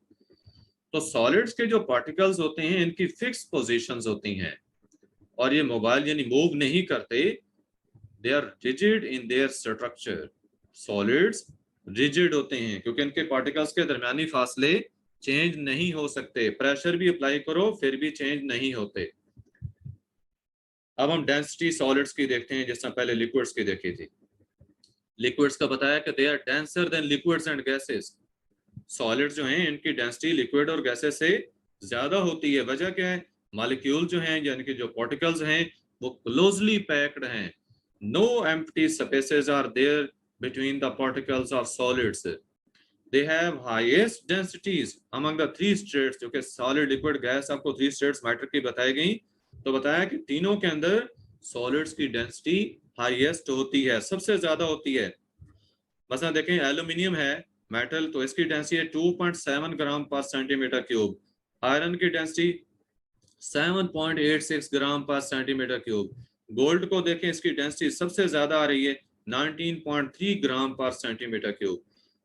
तो सॉलिड्स के जो पार्टिकल्स होते हैं इनकी फिक्स पोजीशंस होती हैं और ये मोबाइल यानी मूव नहीं करते। They are rigid in their structure. Solids rigid होते हैं क्योंकि इनके पार्टिकल्स के दरमियानी फासले चेंज नहीं हो सकते, प्रेशर भी अप्लाई करो फिर भी चेंज नहीं होते। अब हम डेंसिटी सॉलिड्स की देखते हैं, जिस तरह पहले लिक्विड्स की देखी थी। लिक्विड्स का बताया कि they are denser than liquids and gases. Solids जो हैं इनकी डेंसिटी लिक्विड और गैसेस से ज्यादा होती है। वजह क्या है? मॉलिक्यूल जो हैं यानी कि जो पार्टिकल्स हैं वो क्लोजली पैक्ड हैं। No empty spaces are there between the particles of solids. They have highest densities among the three states. जो कि सॉलिड, लिक्विड, गैस, आपको थ्री स्टेट्स मैटर की बताई गई, तो बताया कि तीनों के अंदर सॉलिड्स की डेंसिटी हाईएस्ट होती है, सबसे ज्यादा होती है। मसला देखें, एल्यूमिनियम है मेटल, तो इसकी डेंसिटी है 2.7 ग्राम पर सेंटीमीटर क्यूब। आयरन की डेंसिटी 7.86 ग्राम पर सेंटीमीटर क्यूब। गोल्ड को देखें, इसकी डेंसिटी सबसे ज्यादा आ रही है 19.3 ग्राम पर सेंटीमीटर क्यूब।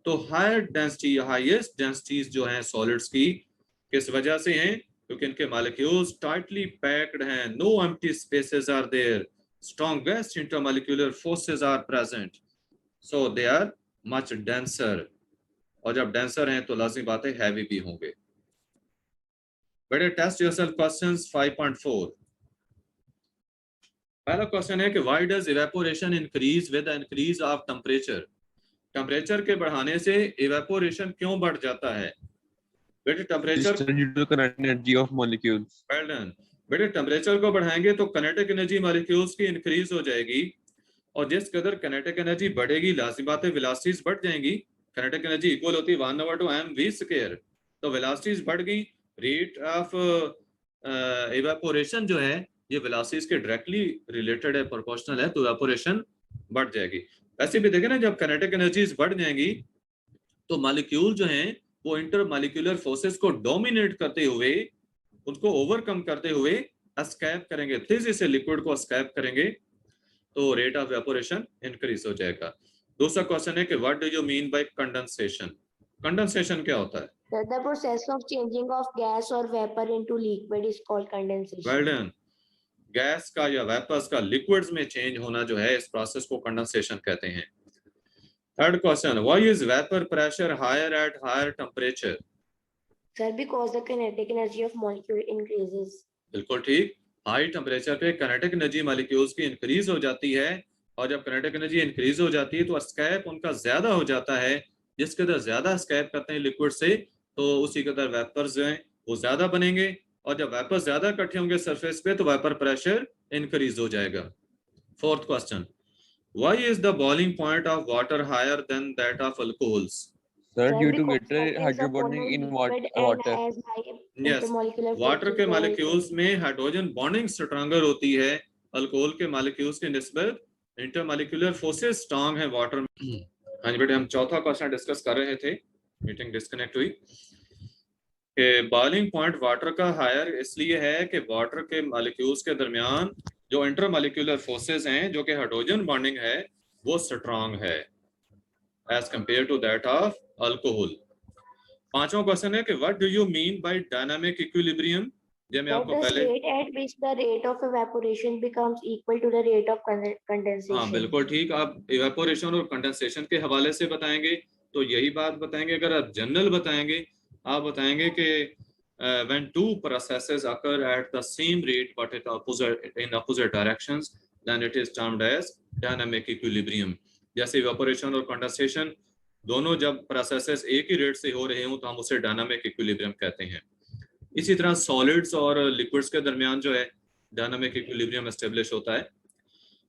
तो हायर डेंसिटी, हाईएस्ट डेंसिटीज जो हैं सॉलिड्स की, किस वजह से हैं? क्योंकि इनके मॉलिक्यूल्स टाइटली पैक्ड हैं। No empty spaces are there, strongest intermolecular forces are present, so they are much denser. और जब डेंसर हैं तो लाजिम बात है हैवी भी होंगे। बेटे टेस्ट योरसेल्फ क्वेश्चंस 5.4। पहला क्वेश्चन है कि why does evaporation increase with the increase of temperature. Temperature के बढ़ाने से इवेपोरेशन क्यों बढ़ जाता है? बेटे temperature due to kinetic energy of molecules. Well done. बेटे टेम्परेचर को बढ़ाएंगे तो किनेटिक एनर्जी मॉलिक्यूल्स की इंक्रीज हो जाएगी, और जिस कदर किनेटिक एनर्जी बढ़ेगी लाजिम बात है वेलोसिटीज बढ़ जाएंगी। किनेटिक एनर्जी इक्वल होती है 1/2 mv², तो वेलोसिटीज बढ़ गई। रेट ऑफ इवेपोरेशन जो है ये वेलोसिटीज के डायरेक्टली रिलेटेड है, प्रोपोर्शनल है, तो इवेपोरेशन बढ़ जाएगी। ऐसे भी देखें ना, जब किनेटिक एनर्जीज बढ़ जाएंगी तो मॉलिक्यूल जो हैं वो इंटर मॉलिक्यूलर फोर्सेस को डोमिनेट करते हुए, उनको ओवरकम करते हुए एस्केप करेंगे, तेजी से लिक्विड को एस्केप करेंगे, तो रेट ऑफ इवेपोरेशन इंक्रीज हो जाएगा। दूसरा क्वेश्चन है कि what do you mean bye condensation. Condensation क्या होता है? The process of changing of gas or vapor into liquid is called condensation. Well done. Gas का या वेपर्स का लिक्विड्स में चेंज होना जो है, इस प्रोसेस को कंडेंसेशन कहते हैं। Third question, why is vapour pressure higher at higher temperature. Sir, because the kinetic energy of molecule increases. बिल्कुल ठीक। हाई टेम्परेचर पे किनेटिक एनर्जी मॉलिक्यूल्स की इंक्रीज हो जाती है, और जब किनेटिक एनर्जी इंक्रीज हो जाती है तो एस्केप उनका ज्यादा हो जाता है। जिस कदर ज्यादा एस्केप करते हैं लिक्विड से, तो उसी कदर वेपर्स जो हैं वो ज्यादा बनेंगे, और जब वेपर्स ज्यादा इकट्ठे होंगे सरफेस पे तो वेपर प्रेशर इंक्रीज हो जाएगा। Fourth question, why is the boiling point of water higher than that of alcohols. Sir, Sir, due to because greater water is a hydrobonding common in liquid and water. has high Yes, intermolecular water forces के than मॉलिक्यूल्स alcohol. में हाइड्रोजन बॉन्डिंग स्ट्रॉन्गर होती है अल्कोहल के मॉलिक्यूल्स के निस्बत। इंटरमॉलिक्यूलर फोर्सेस स्ट्रांग है वाटर में। हाँ जी बेटे, हम चौथा क्वेश्चन डिस्कस कर रहे थे, मीटिंग डिस्कनेक्ट हुई। कि बॉइलिंग पॉइंट वाटर का हायर इसलिए है कि वाटर के मॉलिक्यूल्स के दरमियान जो इंटरमॉलिक्यूलर फोर्सेस हैं, जो कि हाइड्रोजन बॉन्डिंग है, वो स्ट्रांग है as compare to that of alcohol. पांचवा क्वेश्चन है कि what do you mean by dynamic equilibrium. जब मैं That आपको the पहले, state at which the rate of evaporation becomes equal to the rate of condensation. हाँ बिल्कुल ठीक, आप इवेपोरेशन और कंडेंसेशन के हवाले से बताएंगे तो यही बात बताएंगे। अगर आप जनरल बताएंगे, आप बताएंगे कि when two processes occur at the same rate but in opposite directions, then it is termed as dynamic equilibrium। जैसे इवेपोरेशन और कंडेंसेशन दोनों जब प्रोसेसेस एक ही रेट से हो रहे हों तो हम उसे डायनामिक इक्विलिब्रियम कहते हैं। इसी तरह सॉलिड्स और लिक्विड्स के दरमियान जो है डायनामिक इक्विलिब्रियम एस्टेब्लिश होता है।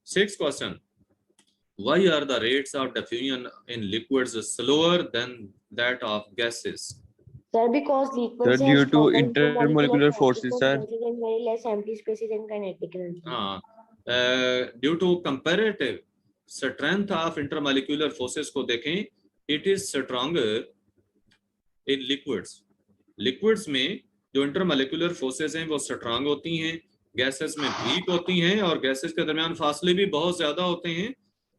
Sixth question, why are the rates of diffusion in liquids slower than that of gases. Sir, because Sir, liquids due have to stronger intermolecular forces, sir. and very less empty spaces and kinetic energy. हाँ, due to comparative strength of intermolecular forces को देखें, it is stronger in liquids. Liquids में जो इंटरमॉलिक्यूलर फोर्सेस हैं वो स्ट्रांग होती हैं, गैसेस में वीक होती हैं, और गैसेस के दरमियान फासले भी बहुत ज्यादा होते हैं।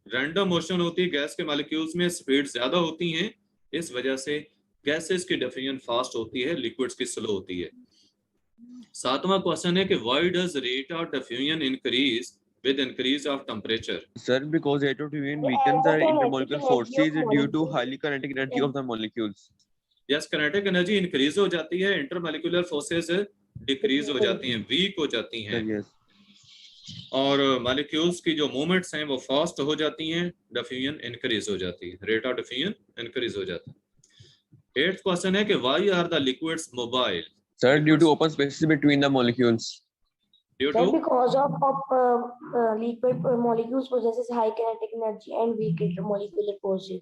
रैंडम मोशन होती है गैस के मॉलिक्यूल्स में, स्पीड ज्यादा होती हैं, इस वजह से गैसेस की डिफ्यूजन फास्ट होती है, लिक्विड्स की स्लो होती है। सातवां क्वेश्चन है कि why does rate of diffusion increase with increase of temperature। Sir, because rate of diffusion As weakens the the kinetic intermolecular energy of forces due to molecules highly kinetic energy of the molecules. Yes, kinetic energy increase हो जाती है, इंटरमॉलिक्यूलर फोर्सेस डिक्रीज हो जाती हैं, वीक हो जाती हैं, Sir, yes. और मॉलिक्यूल्स की जो मूवमेंट्स हैं वो फास्ट हो जाती हैं, डिफ्यूजन इंक्रीज हो जाती है, रेट ऑफ डिफ्यूजन इंक्रीज हो जाता है। एट्थ क्वेश्चन है कि why are the liquids mobile. Sir, due to open spaces between the molecules. Due Sir, to, because of liquid molecules possesses high kinetic energy and weak intermolecular forces.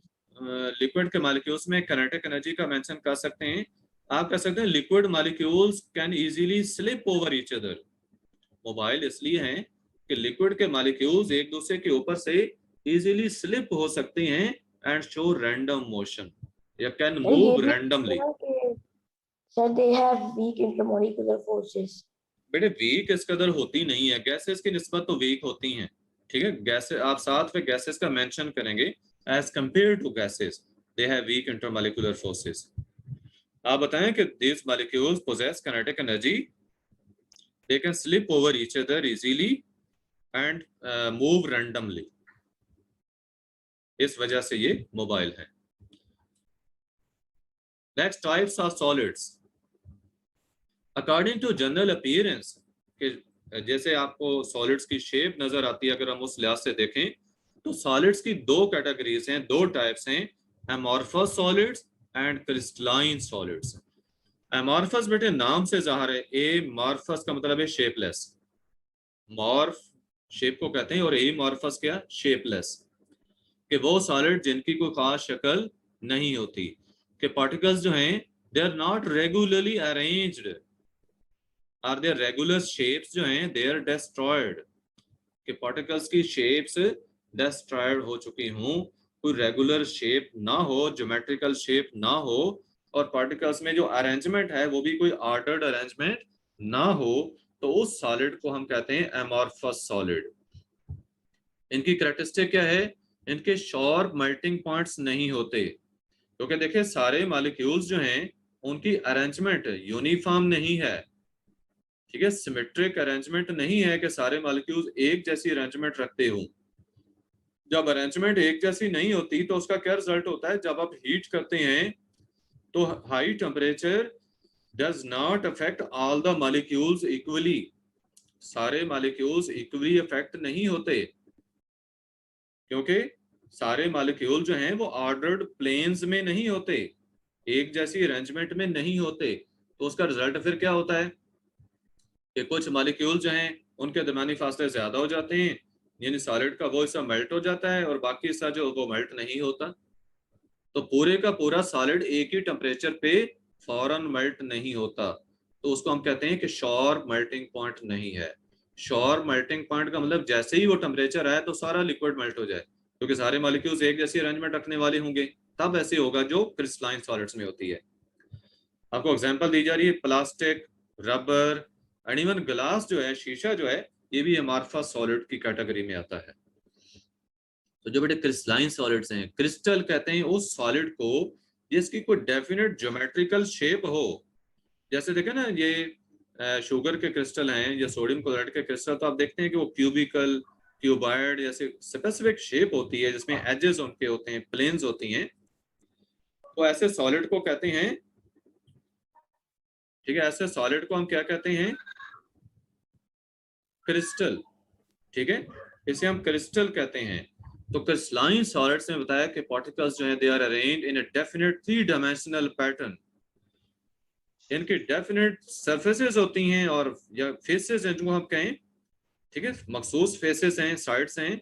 Liquid के मॉलिक्यूल्स में किनेटिक एनर्जी का मेंशन कर सकते हैं। आप कह सकते हैं liquid molecules can easily slip over each other. Mobile इसलिए हैं कि लिक्विड के मॉलिक्यूल्स एक दूसरे के ऊपर से इजीली स्लिप हो सकते हैं एंड शो रैंडम मोशन या can move randomly. Sir, they have weak intermolecular forces. बेटे वीक इस कदर होती नहीं है, गैसेस की निस्बत तो वीक होती हैं, ठीक है। गैसेस आप साथ में गैसेस का मेंशन करेंगे, as compare to gases they have weak intermolecular forces. आप बताएं कि these molecules possess kinetic energy, they can slip over each other easily and move randomly, इस वजह से ये मोबाइल है। Next types of solids according to general appearance, कि जैसे आपको सॉलिड्स की शेप नजर आती है, अगर हम उस लिहाज से देखें तो सॉलिड्स की दो कैटेगरीज हैं, दो टाइप्स हैं, amorphous solids and crystalline solids. Amorphous बेटे नाम से जाहिर है, ए मॉर्फस का मतलब है शेपलेस, मॉर्फ शेप को कहते हैं, और ए मॉर्फस क्या, शेपलेस, कि वो सॉलिड जिनकी कोई खास शक्ल नहीं होती, कि पार्टिकल्स जो हैं they are not regularly arranged, are their regular shapes जो हैं दे आर डिस्ट्रॉयड, कि पार्टिकल्स की शेप्स डिस्ट्रॉयड हो चुकी हों, कोई रेगुलर शेप ना हो, ज्योमेट्रिकल शेप ना हो, और पार्टिकल्स में जो अरेंजमेंट है वो भी कोई ऑर्डर्ड अरेंजमेंट ना हो, तो उस सॉलिड को हम कहते हैं एमॉर्फस सॉलिड। इनकी कैरेक्टरिस्टिक क्या है, इनके शार्प मेल्टिंग पॉइंट्स नहीं होते, क्योंकि देखिए सारे मॉलिक्यूल्स जो हैं उनकी अरेंजमेंट यूनिफॉर्म नहीं है, ठीक है, सिमेट्रिक अरेंजमेंट नहीं है कि सारे मॉलिक्यूल्स एक जैसी अरेंजमेंट रखते हो। जब अरेंजमेंट एक जैसी नहीं होती तो उसका क्या रिजल्ट होता है, जब आप हीट करते हैं तो high temperature does not affect all the molecules equally, सारे मॉलिक्यूल्स इक्वली अफेक्ट नहीं होते, क्योंकि सारे मॉलिक्यूल जो हैं वो ऑर्डर्ड प्लेन्स में नहीं होते, एक जैसी अरेंजमेंट में नहीं होते, तो उसका रिजल्ट फिर क्या होता है कि कुछ मॉलिक्यूल जो हैं उनके दरमियानी फासले ज्यादा हो जाते हैं, यानी सॉलिड का वो हिस्सा मेल्ट हो जाता है और बाकी हिस्सा जो वो मेल्ट नहीं होता, तो पूरे का पूरा सॉलिड एक ही टेम्परेचर पे फौरन मेल्ट नहीं होता, तो उसको हम कहते हैं कि शार्प मेल्टिंग पॉइंट नहीं है। शार्प मेल्टिंग पॉइंट का मतलब जैसे ही वो टेम्परेचर आए तो सारा लिक्विड मेल्ट हो जाए, क्योंकि सारे मॉलिक्यूल्स एक जैसी अरेंजमेंट रखने वाले होंगे, तब ऐसे होगा जो क्रिस्टलाइन सॉलिड्स में होती है। आपको एग्जांपल दी जा रही है plastic, rubber and even glass जो है, शीशा जो है, ये भी अमॉर्फस सॉलिड की कैटेगरी में आता है। तो जो बेटे क्रिस्टलाइन सॉलिड्स हैं, क्रिस्टल कहते हैं उस सॉलिड को जिसकी कोई डेफिनेट ज्योमेट्रिकल शेप हो, जैसे देखें ना ये शुगर के क्रिस्टल हैं या सोडियम क्लोराइड के क्रिस्टल, तो आप देखते हैं कि वो क्यूबिकल, क्यूबॉइड जैसे स्पेसिफिक शेप होती है जिसमें एजेस उनके होते हैं, प्लेन्स होती हैं, तो ऐसे सॉलिड को कहते हैं, ठीक है, ऐसे सॉलिड को हम क्या कहते हैं, क्रिस्टल, ठीक है, इसे हम क्रिस्टल कहते हैं। तो क्रिस्टलाइन सॉलिड्स में बताया कि पार्टिकल्स जो हैं they are arranged in a definite 3 dimensional pattern, इनकी डेफिनेट सरफेसेस होती हैं और या फेसेस हैं जो हम कहें, ठीक है, मखसूस फेसेस हैं, साइड्स हैं,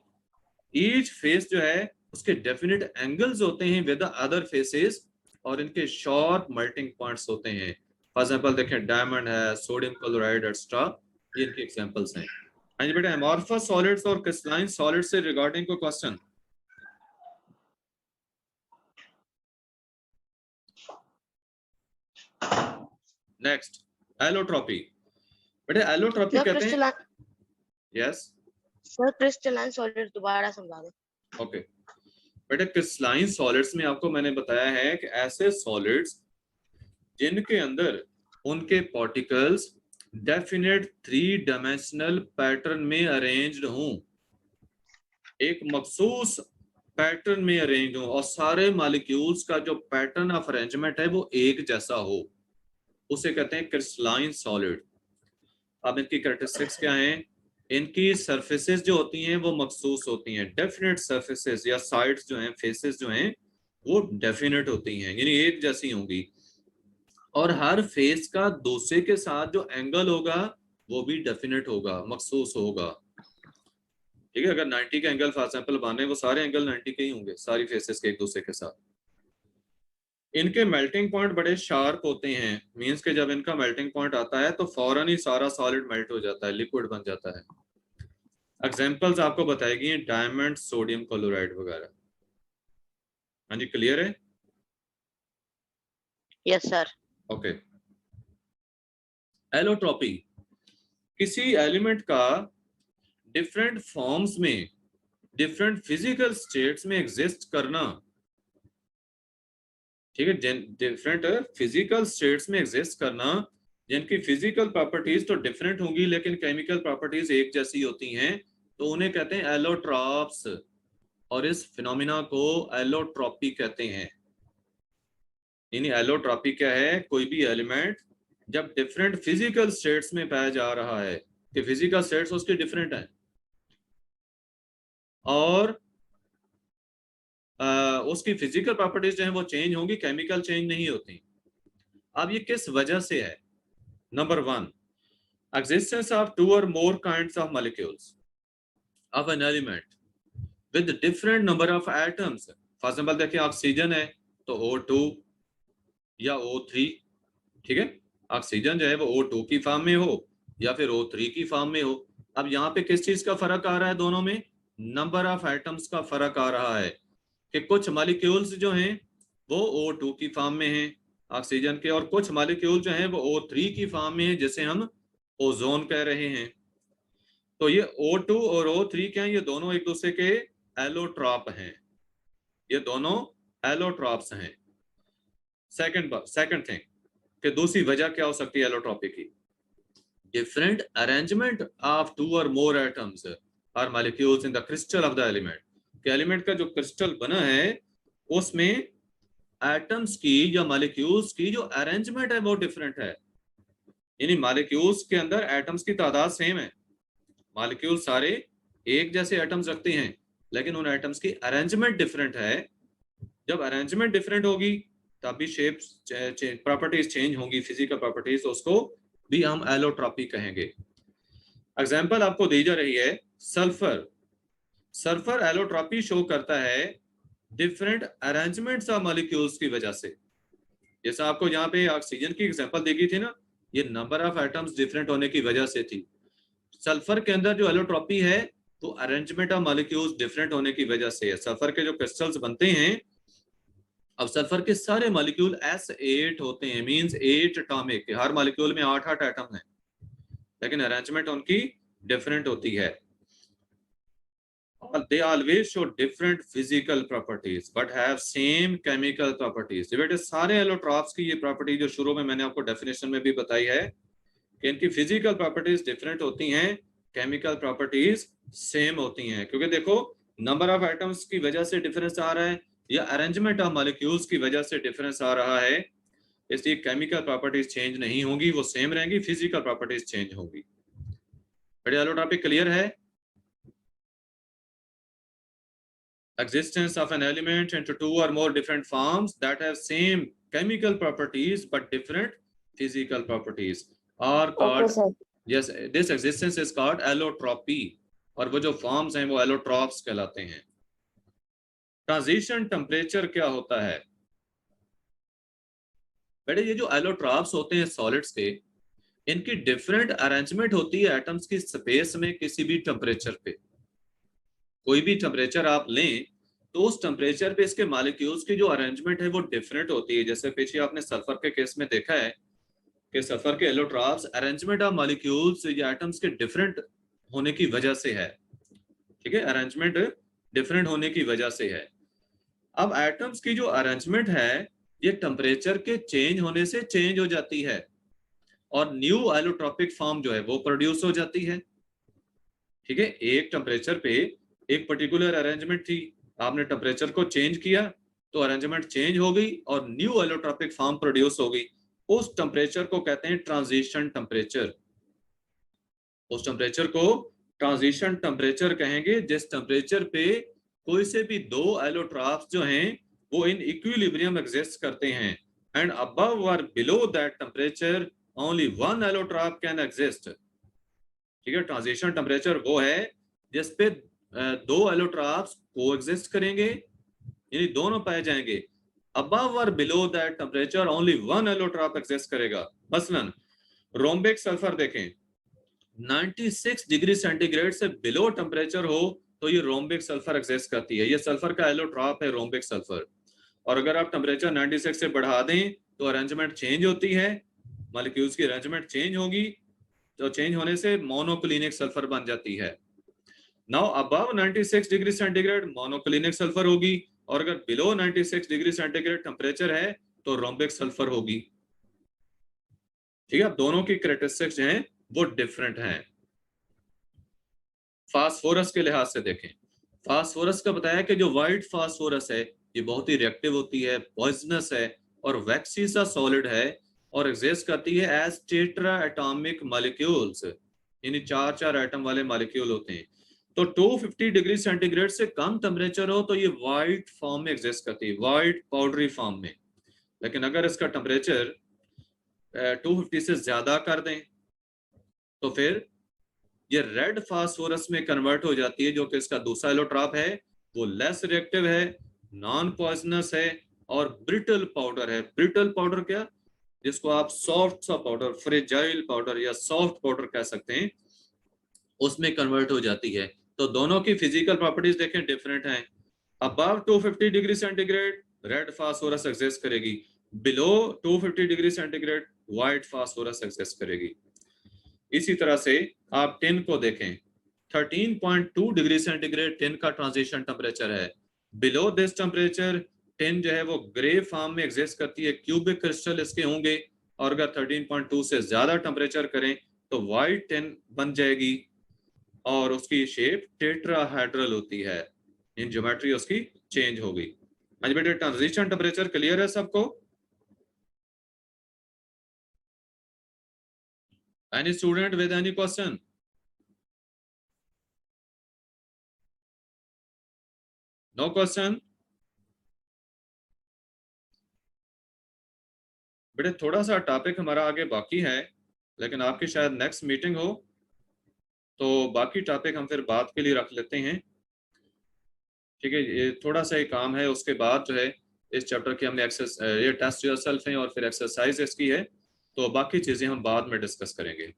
ईच फेस जो है उसके डेफिनेट एंगल्स होते हैं विद द अदर फेसेस, और इनके शार्प मेल्टिंग पॉइंट्स होते हैं। फॉर एग्जांपल देखें डायमंड है, सोडियम क्लोराइड एक्स्ट्रा, ये इनके एग्जांपल्स हैं। हाँ जी बेटा, एमॉर्फस सॉलिड्स और क्रिस्टलाइन सॉलिड्स से रिगार्डिंग कोई क्वेश्चन? Next allotropy. बेटा एलोट्रॉपी कहते हैं, यस सर क्रिस्टलाइन सॉलिड दोबारा समझा दो। ओके बेटा, क्रिस्टलाइन सॉलिड्स में आपको मैंने बताया है कि ऐसे सॉलिड्स जिनके अंदर उनके पार्टिकल्स डेफिनेट 3 डायमेंशनल पैटर्न में अरेंज्ड हों, एक मखसूस पैटर्न में अरेंज हो, और सारे मॉलिक्यूल्स का जो पैटर्न ऑफ अरेंजमेंट है वो एक जैसा हो, उसे कहते हैं क्रिस्टलाइन सॉलिड। अब इनकी कैरेक्टरिस्टिक्स क्या हैं, इनकी सरफेसेस जो होती हैं वो मखसूस होती हैं, डेफिनेट सरफेसेस या साइड्स जो हैं, फेसेस जो हैं वो डेफिनेट होती हैं, यानी एक जैसी होंगी, और हर फेस का दूसरे के साथ जो एंगल होगा वो भी डेफिनेट होगा, मखसूस होगा, ठीक है। अगर 90 का एंगल फॉर एग्जांपल बने, वो सारे एंगल 90 के ही होंगे, सारी फेसेस के एक दूसरे के साथ। इनके मेल्टिंग पॉइंट बड़े शार्प होते हैं, मींस के जब इनका मेल्टिंग पॉइंट आता है तो फौरन ही सारा सॉलिड मेल्ट हो जाता है, लिक्विड बन जाता है। एग्जांपल्स आपको बताएगी डायमंड, सोडियम क्लोराइड वगैरह। हाँ जी, क्लियर है? Yes sir. ओके। एलोट्रॉपी, किसी एलिमेंट का डिफरेंट फॉर्म्स में, डिफरेंट फिजिकल स्टेट्स में एग्जिस्ट करना, ठीक है, डिफरेंट फिजिकल स्टेट्स में एग्जिस्ट करना, जिनकी फिजिकल प्रॉपर्टीज तो डिफरेंट होंगी लेकिन केमिकल प्रॉपर्टीज एक जैसी होती हैं, तो उन्हें कहते हैं एलोट्रॉप्स, और इस फिनोमिना को एलोट्रॉपी कहते हैं। यानी एलोट्रॉपी क्या है, कोई भी एलिमेंट जब डिफरेंट फिजिकल स्टेट्स में पाया जा रहा है कि फिजिकल स्टेट्स उसके डिफरेंट हैं और उसकी फिजिकल प्रॉपर्टीज जो है वो चेंज होंगी, केमिकल चेंज नहीं होती। अब ये किस वजह से है? Number 1, existence of 2 or more kinds of molecules of an element with different number of atoms। For example देखिए ऑक्सीजन है तो O2 या O3, ठीक है, ऑक्सीजन जो है वो O2 की फॉर्म में हो या फिर O3 की फॉर्म में हो। अब यहाँ पे किस चीज का फर्क आ रहा है? दोनों में नंबर ऑफ एटम्स का फर्क आ रहा है कि कुछ मॉलिक्यूल्स जो हैं वो O2 की फॉर्म में हैं ऑक्सीजन के, और कुछ मॉलिक्यूल जो हैं वो O3 की फॉर्म में हैं जिसे हम ओजोन कह रहे हैं। तो ये O2 और O3 क्या हैं? ये दोनों एक दूसरे के एलोट्रॉप हैं, ये दोनों एलोट्रॉप्स हैं। सेकंड थिंग कि दूसरी वजह क्या हो सकती है एलोट्रॉपी की? डिफरेंट अरेंजमेंट ऑफ 2 और मोर एटम्स और molecules in the crystal of the element. कि एलिमेंट का जो क्रिस्टल बना है उसमें एटम्स की या मॉलिक्यूल्स की जो अरेंजमेंट है वो डिफरेंट है। यानी मॉलिक्यूल्स के अंदर एटम्स की तादाद सेम है, मॉलिक्यूल सारे एक जैसे एटम्स रखते हैं, लेकिन उन एटम्स की अरेंजमेंट डिफरेंट है। जब अरेंजमेंट डिफरेंट होगी तब भी शेप्स प्रॉपर्टीज चेंज होंगी, फिजिकल प्रॉपर्टीज, तो उसको भी हम एलोट्रॉपी कहेंगे। एग्जांपल आपको दी जा रही है सल्फर। सल्फर एलोट्रॉपी शो करता है डिफरेंट अरेंजमेंट्स ऑफ मॉलिक्यूल्स की वजह से। जैसा आपको यहाँ पे ऑक्सीजन की एग्जांपल दी गई थी ना, ये नंबर ऑफ एटम्स डिफरेंट होने की वजह से थी। सल्फर के अंदर जो एलोट्रॉपी है तो अरेंजमेंट ऑफ मॉलिक्यूल्स डिफरेंट होने की वजह से है। सल्फर के जो क्रिस्टल्स बनते हैं, अब सल्फर के सारे मॉलिक्यूल S8 होते हैं, मींस 8 एटॉमिक, हर मॉलिक्यूल में 8 एटम हैं, लेकिन अरेंजमेंट उनकी डिफरेंट होती है। They always show different physical properties but have same chemical properties। ये बेटे सारे एलोट्रॉप्स की ये प्रॉपर्टी जो शुरू में मैंने आपको डेफिनेशन में भी बताई है कि इनकी फिजिकल प्रॉपर्टीज डिफरेंट होती हैं, केमिकल प्रॉपर्टीज सेम होती हैं। क्योंकि देखो नंबर ऑफ एटम्स की वजह से डिफरेंस आ रहा है या अरेंजमेंट ऑफ मॉलिक्यूल्स की वजह से डिफरेंस आ रहा है, इसलिए केमिकल प्रॉपर्टीज चेंज नहीं होंगी, वो सेम रहेंगी, फिजिकल प्रॉपर्टीज चेंज होंगी। बेटे एलोट्रॉपी क्लियर है? Existence of an element into 2 or more different forms that have same chemical properties but different physical properties are called, Okay, sir. yes, this existence is called allotropy, और वो जो फॉर्म्स हैं वो एलोट्रॉप्स कहलाते हैं। ट्रांजिशन टेम्परेचर क्या होता है? बेटे ये जो एलोट्रॉप्स होते हैं सॉलिड्स के, इनकी डिफरेंट अरेंजमेंट होती है एटम्स की स्पेस में किसी भी टेम्परेचर पे। कोई भी टेम्परेचर आप लें तो उस टेम्परेचर पे इसके मॉलिक्यूल्स की जो अरेंजमेंट है वो डिफरेंट होती है। जैसे पीछे आपने सल्फर के केस में देखा है कि सल्फर के एलोट्रॉप्स अरेंजमेंट ऑफ मॉलिक्यूल्स या एटम्स के डिफरेंट होने की वजह से है, ठीक है, अरेंजमेंट डिफरेंट होने की वजह से है। अब एटम्स की जो अरेंजमेंट है ये टेम्परेचर के चेंज होने से चेंज हो जाती है और न्यू एलोट्रॉपिक फॉर्म जो है वो प्रोड्यूस हो जाती है, ठीक है। एक टेम्परेचर पे एक पर्टिकुलर अरेंजमेंट थी, आपने टेम्परेचर को चेंज किया तो अरेंजमेंट चेंज हो गई और न्यू एलोट्रॉपिक फॉर्म प्रोड्यूस हो गई। उस टेम्परेचर को कहते हैं ट्रांजिशन टेम्परेचर। उस टेम्परेचर को ट्रांजिशन टेम्परेचर कहेंगे जिस टेम्परेचर पे कोई से भी दो एलोट्रॉप्स जो हैं वो इन इक्विलिब्रियम एग्जिस्ट करते हैं एंड अबव और below that temperature only one allotrope can exist, ठीक है। ट्रांजिशन टेम्परेचर वो है जिस पे दो एलोट्रॉप्स कोएग्जिस्ट करेंगे, यानी दोनों पाए जाएंगे। अबव और below that temperature only one allotrope exist करेगा। मसलन रोम्बिक सल्फर देखें, 96 डिग्री सेंटीग्रेड से बिलो टेम्परेचर हो तो ये रोम्बिक सल्फर एग्जिस्ट करती है, ये सल्फर का एलोट्रॉप है रोम्बिक सल्फर। और अगर आप टेम्परेचर 96 से बढ़ा दें तो अरेंजमेंट चेंज होती है, मॉलिक्यूल्स की अरेंजमेंट चेंज होगी, तो चेंज होने से मोनोक्लिनिक सल्फर बन जाती है। Now above 96 degree centigrade monoclinic sulphur होगी और अगर बिलो 96 डिग्री सेंटीग्रेड टेम्परेचर है तो रोम्बिक सल्फर होगी, ठीक है। दोनों की कैरेक्टरिस्टिक्स हैं वो डिफरेंट हैं। फास्फोरस के लिहाज से देखें, फास्फोरस का बताया कि जो व्हाइट फास्फोरस है ये बहुत ही रिएक्टिव होती है, पॉइजनस है और वैक्सी सा सॉलिड है और एग्जिस्ट करती है एज टेट्रा एटॉमिक मॉलिक्यूल्स, यानी 4 एटम वाले मॉलिक्यूल होते हैं। तो 250 डिग्री सेंटीग्रेड से कम टेम्परेचर हो तो ये वाइट फॉर्म में एग्जिस्ट करती है, वाइट पाउडरी फॉर्म में। लेकिन अगर इसका टेम्परेचर 250 से ज्यादा कर दें तो फिर ये रेड फास्फोरस में कन्वर्ट हो जाती है, जो कि इसका दूसरा एलोट्रॉप है, वो लेस रिएक्टिव है, नॉन पॉइजनस है और ब्रिटल पाउडर है। ब्रिटल पाउडर क्या, जिसको आप सॉफ्ट सा पाउडर, फ्रेजाइल पाउडर या सॉफ्ट पाउडर कह सकते हैं, उसमें कन्वर्ट हो जाती है। तो दोनों की फिजिकल प्रॉपर्टीज देखें डिफरेंट हैं। Above 250 degree centigrade red phosphorus exist करेगी, below 250 degree centigrade white phosphorus exist करेगी। इसी तरह से आप टिन को देखें, 13.2 डिग्री सेंटीग्रेड टिन का ट्रांजिशन टेम्परेचर है। बिलो दिस टेम्परेचर टिन जो है वो ग्रे फॉर्म में एग्जिस्ट करती है, क्यूबिक क्रिस्टल इसके होंगे, और अगर 13.2 से ज्यादा टेम्परेचर करें तो व्हाइट टिन बन जाएगी और उसकी शेप टेट्राहेड्रल होती है, इन ज्योमेट्री उसकी चेंज होगी। हाँ जी बेटे, ट्रांजिशन टेम्परेचर क्लियर है सबको? Any student with any question? No question? बेटे थोड़ा सा टॉपिक हमारा आगे बाकी है, लेकिन आपकी शायद नेक्स्ट मीटिंग हो, तो बाकी टॉपिक हम फिर बात के लिए रख लेते हैं। ठीक है, ये थोड़ा सा ही काम है, उसके बाद जो है इस चैप्टर की हमने ये टेस्ट योरसेल्फ है और फिर एक्सरसाइज इसकी है, तो बाकी चीजें हम बाद में डिस्कस करेंगे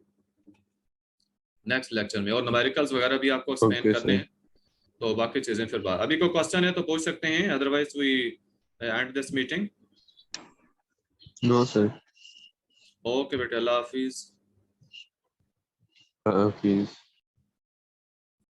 नेक्स्ट लेक्चर में, और न्यूमेरिकल्स वगैरह भी आपको एक्सप्लेन करने हैं, तो बाकी चीजें फिर बाद। अभी कोई क्वेश्चन है तो पूछ सकते हैं, otherwise we end this meeting. No, sir. Okay बेटे, अल्लाह हाफिज। Please.